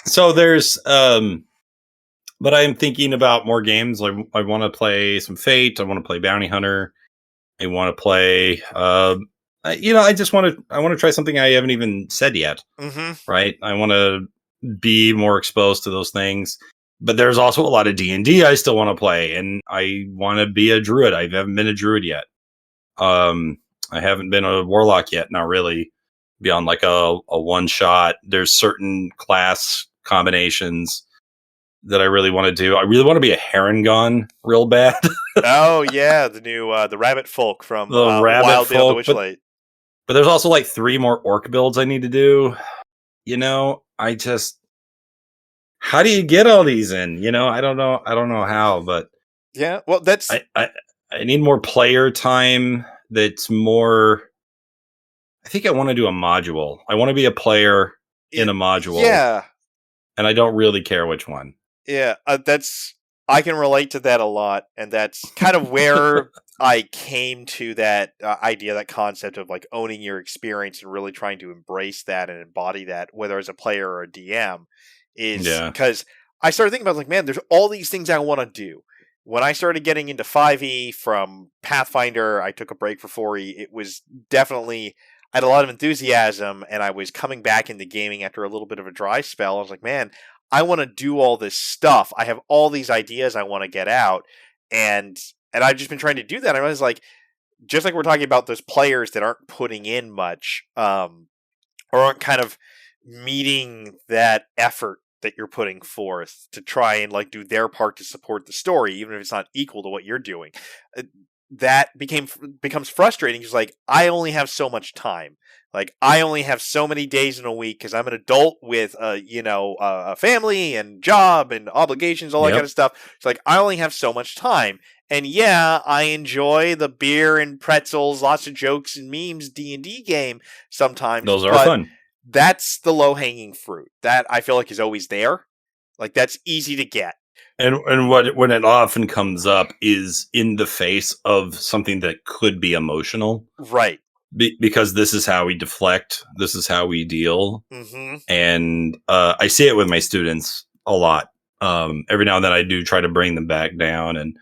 B: So there's but I'm thinking about more games. Like I want to play some Fate. I want to play Bounty Hunter. I want to play. I just want to. I want to try something I haven't even said yet.
A: Mhm.
B: Right. I want to be more exposed to those things. But there's also a lot of D&D I still want to play, and I want to be a druid. I haven't been a druid yet. I haven't been a warlock yet. Not really. Beyond like a one shot. There's certain class combinations that I really want to do. I really want to be a Harengon real bad.
A: Oh yeah, the new the rabbit folk from
B: The rabbit
A: Wild Beyond the
B: folk, but
A: Witchlight.
B: there's also like 3 more orc builds I need to do. How do you get all these in? I don't know. I don't know how, but
A: Yeah, well, that's
B: I need more player time. That's more. I think I want to do a module. I want to be a player in a module,
A: yeah,
B: and I don't really care which one.
A: yeah. That's I can relate to that a lot, and that's kind of where I came to that idea, that concept of like owning your experience and really trying to embrace that and embody that, whether as a player or a DM, is
B: Yeah.
A: because I started thinking about like, man, there's all these things I want to do. When I started getting into 5e from Pathfinder, I took a break for 4e. It was definitely I had a lot of enthusiasm, and I was coming back into gaming after a little bit of a dry spell. I was like, man, I want to do all this stuff. I have all these ideas I want to get out, and I've just been trying to do that. I was like, just like we're talking about those players that aren't putting in much, or aren't kind of meeting that effort that you're putting forth to try and like do their part to support the story, even if it's not equal to what you're doing. That becomes frustrating because like I only have so much time. Like I only have so many days in a week because I'm an adult with a family and job and obligations, all that kind
B: Yep.
A: of stuff. It's like I only have so much time. And yeah, I enjoy the beer and pretzels, lots of jokes and memes D&D game sometimes,
B: Those are
A: but
B: fun.
A: that's the low-hanging fruit. That I feel like is always there. Like that's easy to get.
B: And when it often comes up is in the face of something that could be emotional,
A: Right.
B: because this is how we deflect, this is how we deal,
A: Mhm.
B: and I see it with my students a lot. Every now and then I do try to bring them back down, and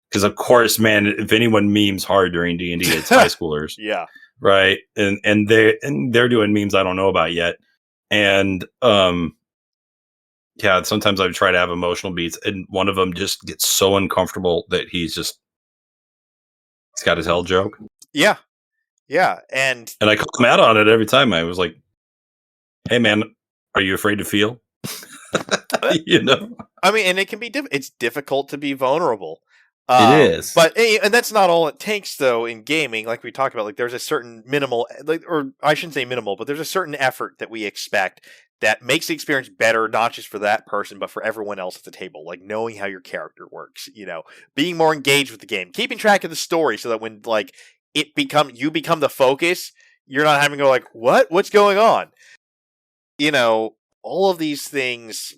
B: because of course, man, if anyone memes hard during D&D, it's high schoolers,
A: Yeah.
B: right? And they're doing memes I don't know about yet, and yeah, sometimes I try to have emotional beats, and one of them just gets so uncomfortable that he's got his hell joke,
A: Yeah. Yeah. And
B: and I call him out on it every time. I was like, "Hey, man, are you afraid to feel?" you know,
A: I mean, and it can be it's difficult to be vulnerable.
B: it is.
A: But and that's not all it takes though in gaming. Like we talked about, like there's a certain minimal, like, or I shouldn't say minimal, but there's a certain effort that we expect that makes the experience better, not just for that person, but for everyone else at the table. Like knowing how your character works, being more engaged with the game, keeping track of the story, so that when like you become the focus, you're not having to go like, what's going on? All of these things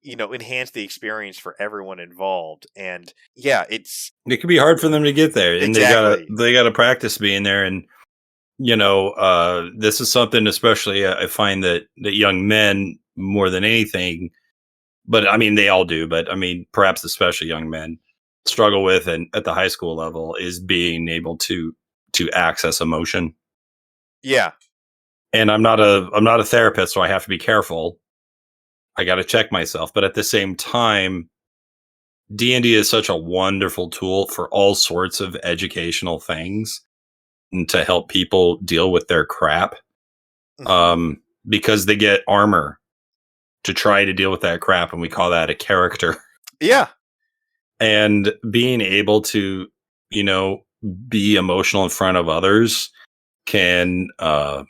A: enhance the experience for everyone involved. And yeah,
B: It can be hard for them to get there, and
A: exactly.
B: they gotta practice being there. And this is something, especially I find that young men more than anything, but I mean they all do, but I mean perhaps especially young men struggle with, and at the high school level, is being able to access emotion.
A: Yeah.
B: And I'm not a therapist, so I have to be careful. I got to check myself, but at the same time, D&D is such a wonderful tool for all sorts of educational things and to help people deal with their crap.
A: Hmm.
B: Because they get armor to try to deal with that crap, and we call that a character.
A: Yeah,
B: And being able to, you know, be emotional in front of others can that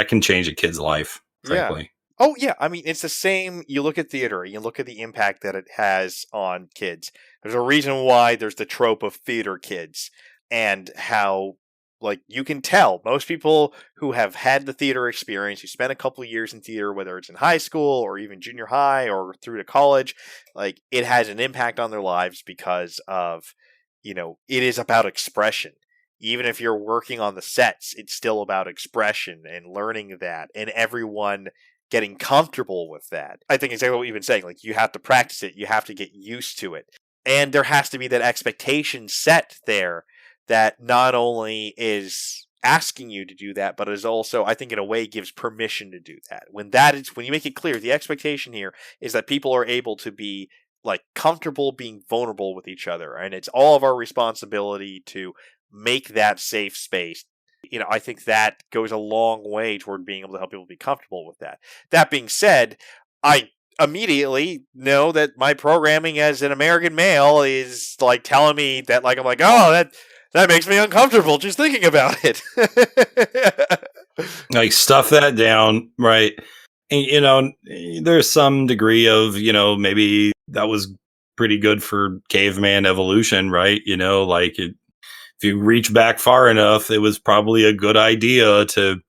B: can change a kid's life,
A: yeah.
B: frankly.
A: Oh, yeah. I mean, it's the same. You look at theater, you look at the impact that it has on kids. There's a reason why there's the trope of theater kids, and how, like, you can tell most people who have had the theater experience, who spent a couple of years in theater, whether it's in high school or even junior high or through to college, like, it has an impact on their lives because of, it is about expression. Even if you're working on the sets, it's still about expression and learning that, and everyone getting comfortable with that. I think exactly what you've been saying. Like, you have to practice it, you have to get used to it. And there has to be that expectation set there that not only is asking you to do that, but is also, I think, in a way, gives permission to do that. When you make it clear, the expectation here is that people are able to be, like, comfortable being vulnerable with each other. And it's all of our responsibility to make that safe space. I think that goes a long way toward being able to help people be comfortable with that. That being said, I immediately know that my programming as an American male is, like, telling me that, like, I'm like, oh, that makes me uncomfortable just thinking about it.
B: Like, stuff that down, right? And, there's some degree of, maybe that was pretty good for caveman evolution, right? Like if you reach back far enough, it was probably a good idea to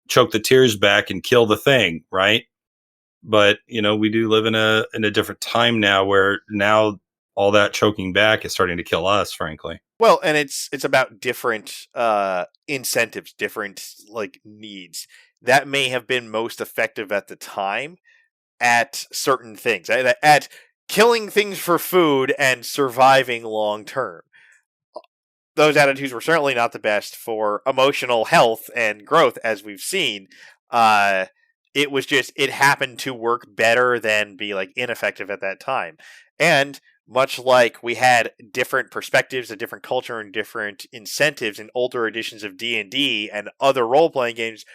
B: choke the tears back and kill the thing, right? But we do live in a different time now, where now all that choking back is starting to kill us, frankly.
A: Well, and it's about different incentives, different, like, needs that may have been most effective at the time at certain things, at killing things for food and surviving long term. Those attitudes were certainly not the best for emotional health and growth, as we've seen. Uh, it was just, it happened to work better than be, like, ineffective at that time. And much like we had different perspectives, a different culture, and different incentives in older editions of D&D and other role playing games,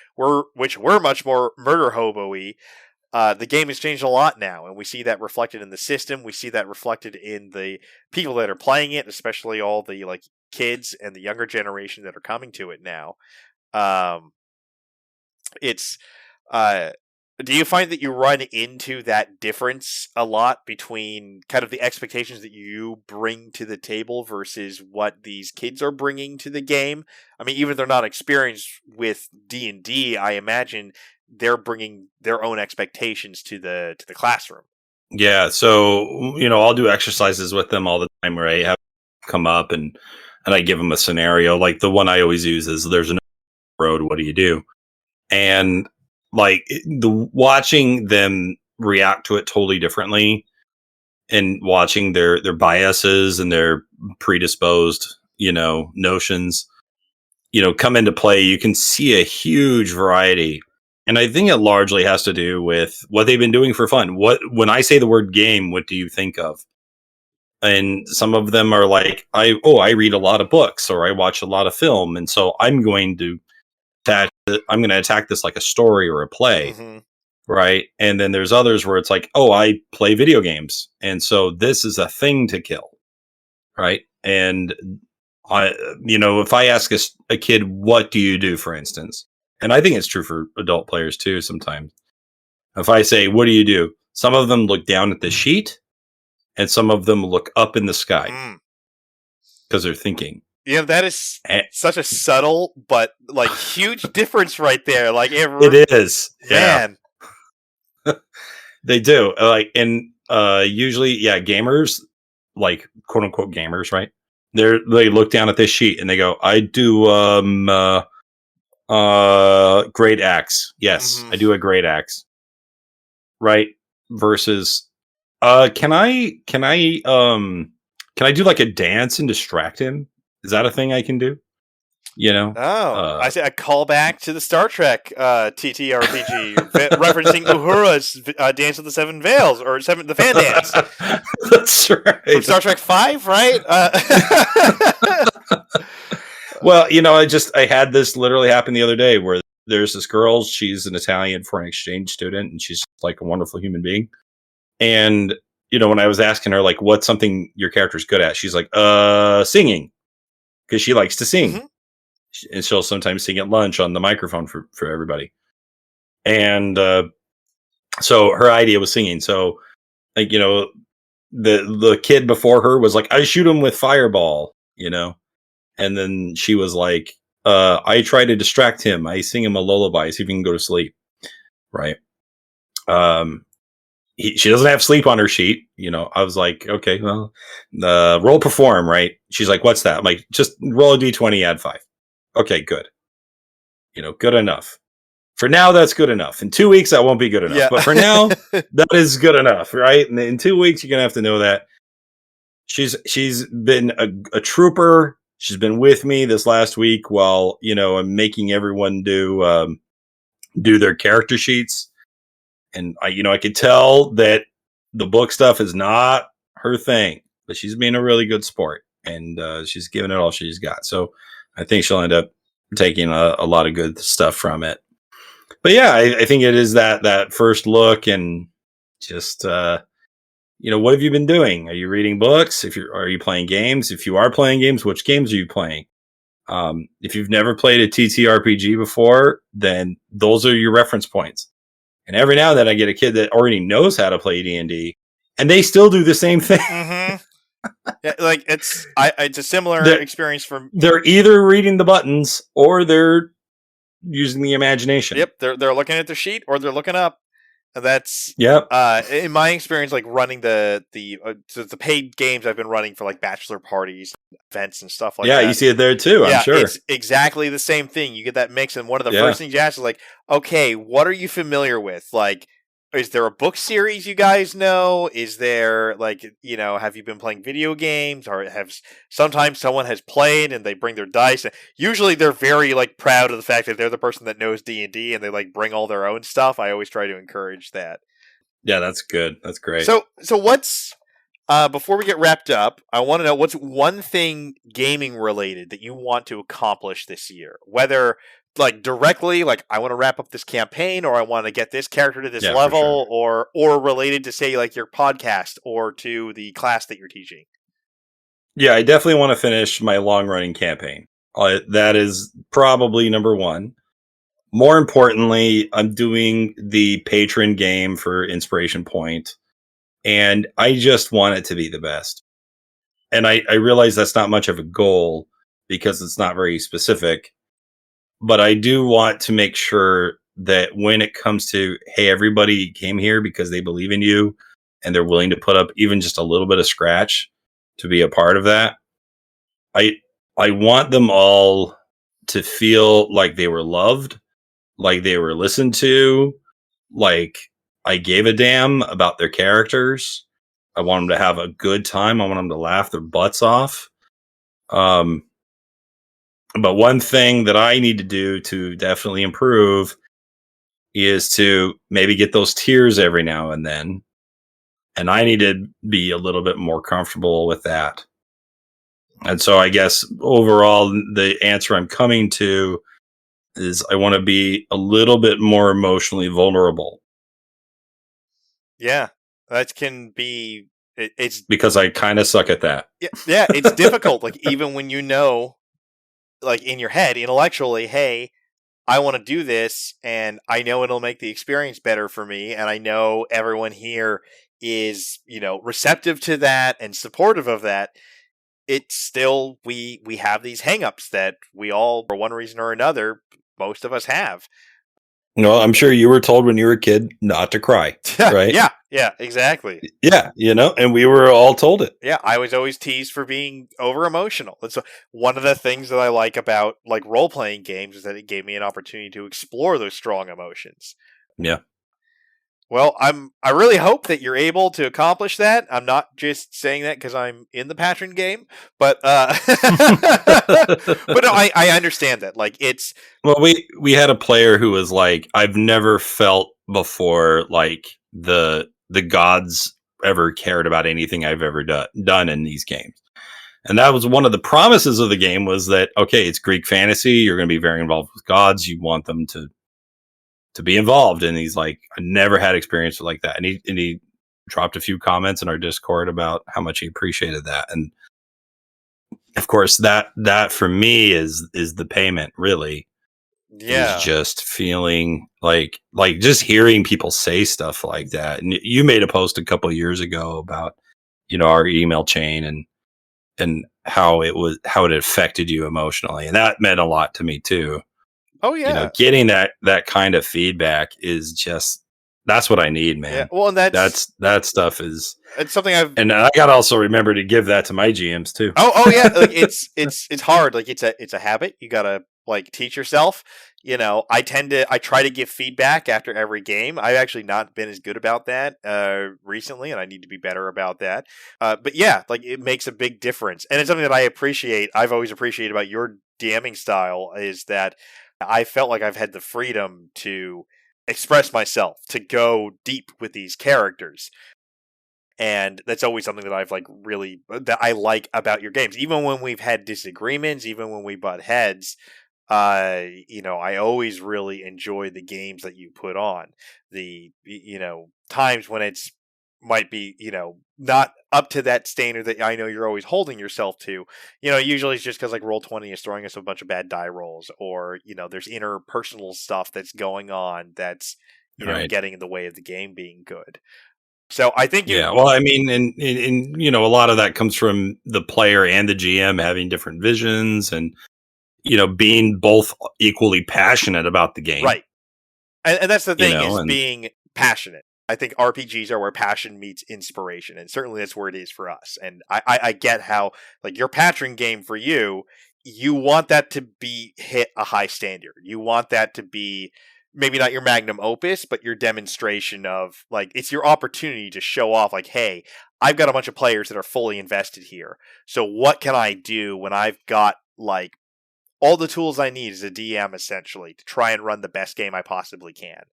A: which were much more murder hobo-y. The game has changed a lot now, and we see that reflected in the system. We see that reflected in the people that are playing it, especially all the, like, kids and the younger generation that are coming to it now. Um, it's uh, do you find that you run into that difference a lot between kind of the expectations that you bring to the table versus what these kids are bringing to the game? I mean, even if they're not experienced with D&D, I imagine they're bringing their own expectations to the classroom.
B: Yeah, so I'll do exercises with them all the time where I have come up and I give them a scenario. Like, the one I always use is, there's an road. What do you do? And, like, the watching them react to it totally differently, and watching their biases and their predisposed notions come into play, you can see a huge variety. And I think it largely has to do with what they've been doing for fun. When I say the word game, what do you think of? And some of them are like, I read a lot of books, or I watch a lot of film, and so I'm going to attack this like a story or a play,
A: Hmm.
B: right? And then there's others where it's like, I play video games, and so this is a thing to kill, right? And I, if I ask a kid, what do you do, for instance, and I think it's true for adult players too sometimes. If I say, what do you do? Some of them look down at the sheet, and some of them look up in the sky
A: Mm.
B: because they're thinking.
A: Yeah, that is
B: And
A: such a subtle but, like, huge difference right there. Like,
B: it is, yeah,
A: man.
B: they do. Like, and usually, yeah, gamers, like, quote unquote gamers, right? They look down at this sheet and they go, I do great axe. Yes,
A: Hmm.
B: I do a great axe. Right? Versus can I do like a dance and distract him? Is that a thing I can do? You know,
A: I say a callback to the Star Trek TTRPG, referencing Uhura's Dance of the Seven Veils, or the fan dance.
B: That's right.
A: From Star Trek 5, right?
B: Well, I had this literally happen the other day where there's this girl, she's an Italian foreign exchange student, and she's like a wonderful human being. And, when I was asking her, like, what's something your character's good at? She's like, singing. Because she likes to sing.
A: Mm-hmm.
B: And she'll sometimes sing at lunch on the microphone for everybody. And so her idea was singing. So, like, the kid before her was like, I shoot him with fireball, and then she was like, I try to distract him. I sing him a lullaby, see if he can go to sleep. Right. She doesn't have sleep on her sheet. I was like, okay, well, roll perform. Right. She's like, what's that? I'm like, just roll a D20, add 5. Okay, good. Good enough. For now, that's good enough. In 2 weeks, that won't be good enough. Yeah. But for now, that is good enough, right? And in 2 weeks, you're gonna have to know that. She's been a trooper. She's been with me this last week while I'm making everyone do their character sheets, and I could tell that the book stuff is not her thing, but she's being a really good sport, and she's giving it all she's got. So I think she'll end up taking a lot of good stuff from it. But yeah, I think it is that first look, and just what have you been doing? Are you reading books? Are you playing games? If you are playing games, which games are you playing? If you've never played a TTRPG before, then those are your reference points. And every now and then I get a kid that already knows how to play D&D, and they still do the same thing.
A: Mm-hmm. Yeah, like it's a similar experience for.
B: They're either reading the buttons or they're using the imagination.
A: Yep, they're looking at their sheet or they're looking up. That's in my experience, like running the paid games I've been running for like bachelor parties, events, and stuff like that.
B: Yeah, you see it there too. I'm sure
A: it's exactly the same thing. You get that mix, and one of the first things you ask is like, okay, what are you familiar with? Like, is there a book series you guys know? Is there have you been playing video games, or sometimes someone has played and they bring their dice? Usually they're very proud of the fact that they're the person that knows D&D and they bring all their own stuff. I always try to encourage that.
B: Yeah, that's good. That's great.
A: So what's before we get wrapped up, I want to know what's one thing gaming related that you want to accomplish this year, whether directly, I want to wrap up this campaign, or I want to get this character to this level, or related to say your podcast or to the class that you're teaching.
B: Yeah, I definitely want to finish my long running campaign. That is probably number one. More importantly, I'm doing the patron game for Inspiration Point, and I just want it to be the best. And I realize that's not much of a goal because it's not very specific. But I do want to make sure that when it comes to, hey, everybody came here because they believe in you and they're willing to put up even just a little bit of scratch to be a part of that. I want them all to feel like they were loved, like they were listened to, like I gave a damn about their characters. I want them to have a good time. I want them to laugh their butts off. But one thing that I need to do to definitely improve is to maybe get those tears every now and then. And I need to be a little bit more comfortable with that. And so I guess overall, the answer I'm coming to is I want to be a little bit more emotionally vulnerable.
A: Yeah, that can be. It's
B: because I kind of suck at that.
A: Yeah, it's difficult. Even when in your head, intellectually, hey, I want to do this, and I know it'll make the experience better for me, and I know everyone here is, receptive to that and supportive of that. It's still, we have these hangups that we all, for one reason or another, most of us have.
B: No, I'm sure you were told when you were a kid not to cry, right?
A: Yeah, exactly.
B: Yeah, and we were all told it.
A: Yeah, I was always teased for being over emotional. And so one of the things that I like about role playing games is that it gave me an opportunity to explore those strong emotions.
B: Yeah.
A: Well, I really hope that you're able to accomplish that. I'm not just saying that because I'm in the patron game, but but no, I understand that. Like it's
B: Well, we had a player who was like, I've never felt before like the gods ever cared about anything I've ever done in these games. And that was one of the promises of the game was that, okay, it's Greek fantasy. You're going to be very involved with gods. You want them to be involved. And he's like, I never had experience like that. And he dropped a few comments in our Discord about how much he appreciated that. And of course, that for me is the payment. Really, is
A: yeah.
B: just feeling like just hearing people say stuff like that. And you made a post a couple of years ago about our email chain and how it affected you emotionally, and that meant a lot to me too.
A: Oh yeah.
B: Getting that kind of feedback is just that's what I need,
A: Yeah.
B: man.
A: Well, and
B: That stuff is,
A: it's something I've.
B: and I got to also remember to give that to my GMs too.
A: Oh yeah. Like it's hard. Like it's a habit. You gotta like teach yourself. I try to give feedback after every game. I've actually not been as good about that recently, and I need to be better about that. But yeah, like it makes a big difference, and it's something that I appreciate. I've always appreciated about your DMing style is that I felt like I've had the freedom to express myself, to go deep with these characters. And that's always something that I've like really that I like about your games. Even when we've had disagreements, even when we butt heads, I always really enjoy the games that you put on. Times when it's might be, not up to that standard that I know you're always holding yourself to. Usually it's just because like Roll20 is throwing us a bunch of bad die rolls, or there's interpersonal stuff that's going on that's
B: Right.
A: getting in the way of the game being good. So I think you.
B: Yeah. Well, I mean, and a lot of that comes from the player and the GM having different visions and being both equally passionate about the game.
A: Right. And that's the thing is
B: And
A: being passionate. I think RPGs are where passion meets inspiration, and certainly that's where it is for us. And I get how like your patron game for you, you want that to be hit a high standard. You want that to be maybe not your magnum opus, but your demonstration of like it's your opportunity to show off like, hey, I've got a bunch of players that are fully invested here. So what can I do when I've got like all the tools I need as a DM essentially to try and run the best game I possibly can.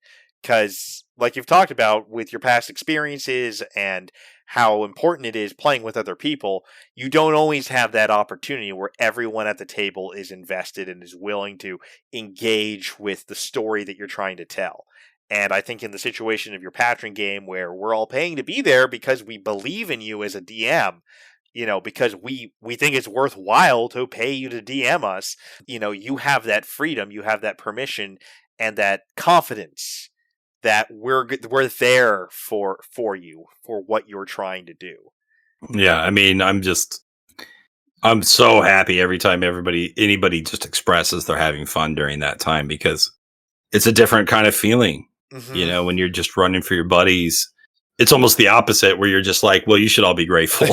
A: Because, like you've talked about with your past experiences and how important it is playing with other people, you don't always have that opportunity where everyone at the table is invested and is willing to engage with the story that you're trying to tell. And I think in the situation of your patron game where we're all paying to be there because we believe in you as a DM, because we think it's worthwhile to pay you to DM us, you have that freedom, you have that permission and that confidence that we're there for you for what you're trying to do.
B: yeah, I mean, I'm so happy every time anybody just expresses they're having fun during that time, because it's a different kind of feeling.
A: Hmm.
B: When you're just running for your buddies, it's almost the opposite where you're just like, well, you should all be grateful.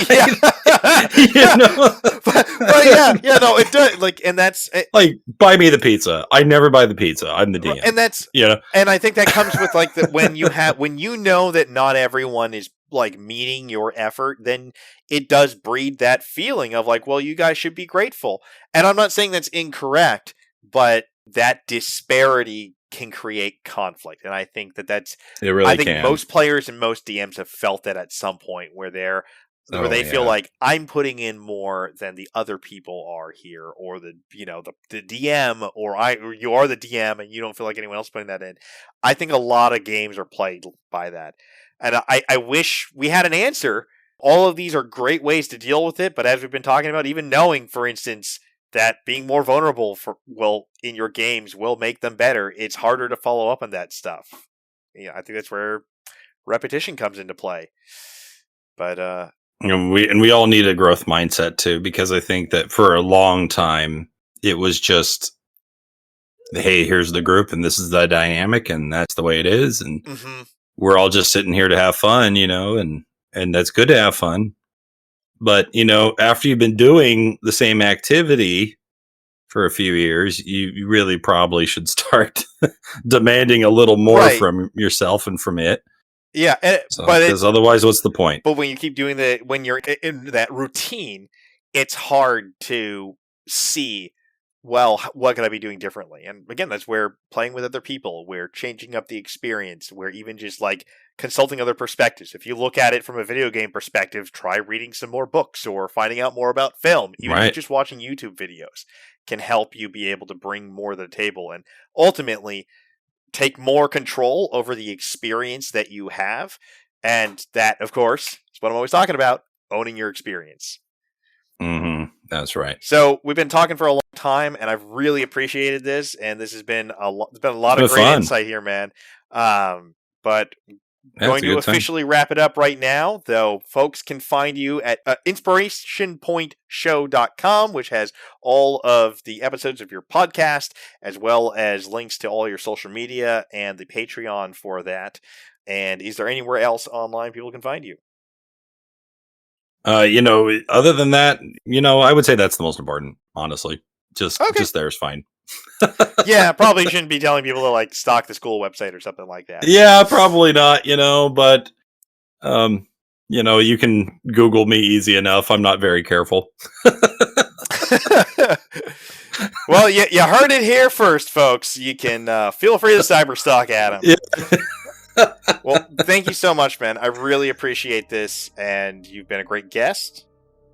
A: Yeah.
B: you know?
A: but yeah, no, it does. Like, and that's
B: Like, buy me the pizza. I never buy the pizza. I'm the DM.
A: and that's and I think that comes with like that when you know that not everyone is like meeting your effort, then it does breed that feeling of like, well, you guys should be grateful. And I'm not saying that's incorrect, but that disparity can create conflict. And I think that's
B: It really
A: I think
B: can.
A: most players and most DMs have felt that at some point where they feel
B: Yeah.
A: like I'm putting in more than the other people are here, or the DM, or you are the DM and you don't feel like anyone else putting that in. I think a lot of games are played by that, and I wish we had an answer. All of these are great ways to deal with it, but as we've been talking about, even knowing, for instance, that being more vulnerable in your games will make them better, it's harder to follow up on that stuff. I think that's where repetition comes into play. But
B: We all need a growth mindset too, because I think that for a long time it was just, hey, here's the group and this is the dynamic and that's the way it is, and
A: mhm.
B: we're all just sitting here to have fun, and that's good to have fun. But after you've been doing the same activity for a few years, you really probably should start demanding a little more
A: Right.
B: from yourself and from it.
A: Yeah,
B: Because otherwise, what's the point?
A: But when you keep doing when you're in that routine, it's hard to see, well, what could I be doing differently? And again, that's where playing with other people, where changing up the experience, where even just like consulting other perspectives. If you look at it from a video game perspective, try reading some more books or finding out more about film. Even if
B: Right.
A: just watching YouTube videos can help you be able to bring more to the table and ultimately take more control over the experience that you have. And that, of course, is what I'm always talking about, owning your experience.
B: Mm-hmm. That's right.
A: So we've been talking for a long time, and I've really appreciated this. And this has been it's been a lot of great
B: fun.
A: insight here, man. But
B: That's
A: going to officially wrap it up right now, though. Folks can find you at inspirationpointshow.com, which has all of the episodes of your podcast, as well as links to all your social media and the Patreon for that. And is there anywhere else online people can find you?
B: Other than that, I would say that's the most important, honestly. Just there is fine.
A: Yeah, probably shouldn't be telling people to like stalk the school website or something like that.
B: Yeah, probably not, but you can Google me easy enough. I'm not very careful.
A: Well, you heard it here first, folks. You can feel free to cyberstalk Adam. Yeah. Well, thank you so much, man. I really appreciate this, and you've been a great guest.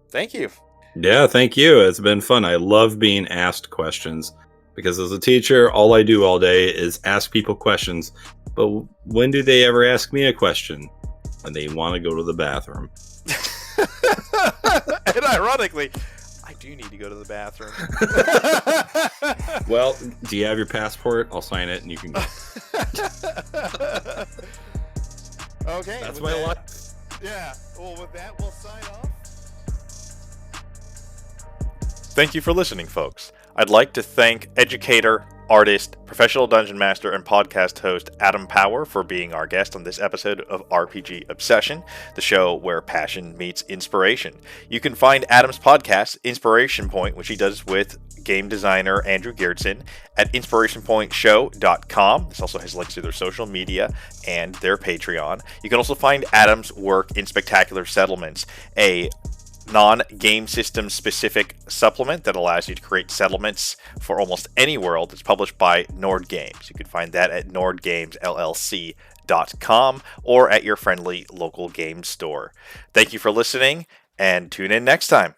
A: Thank you.
B: Yeah, thank you. It's been fun. I love being asked questions because as a teacher, all I do all day is ask people questions. But when do they ever ask me a question? When they want to go to the bathroom.
A: And ironically, I do need to go to the bathroom.
B: Well, do you have your passport? I'll sign it and you can go.
A: Okay.
B: That's my life.
A: Yeah. Well, with that, we'll sign off. Thank you for listening, folks. I'd like to thank educator, artist, professional dungeon master, and podcast host Adam Power for being our guest on this episode of RPG Obsession, the show where passion meets inspiration. You can find Adam's podcast, Inspiration Point, which he does with game designer Andrew Geertsen, at inspirationpointshow.com. This also has links to their social media and their Patreon. You can also find Adam's work in Spectacular Settlements, a non-game system specific supplement that allows you to create settlements for almost any world. It's published by Nord Games. You can find that at nordgamesllc.com or at your friendly local game store. Thank you for listening, and tune in next time.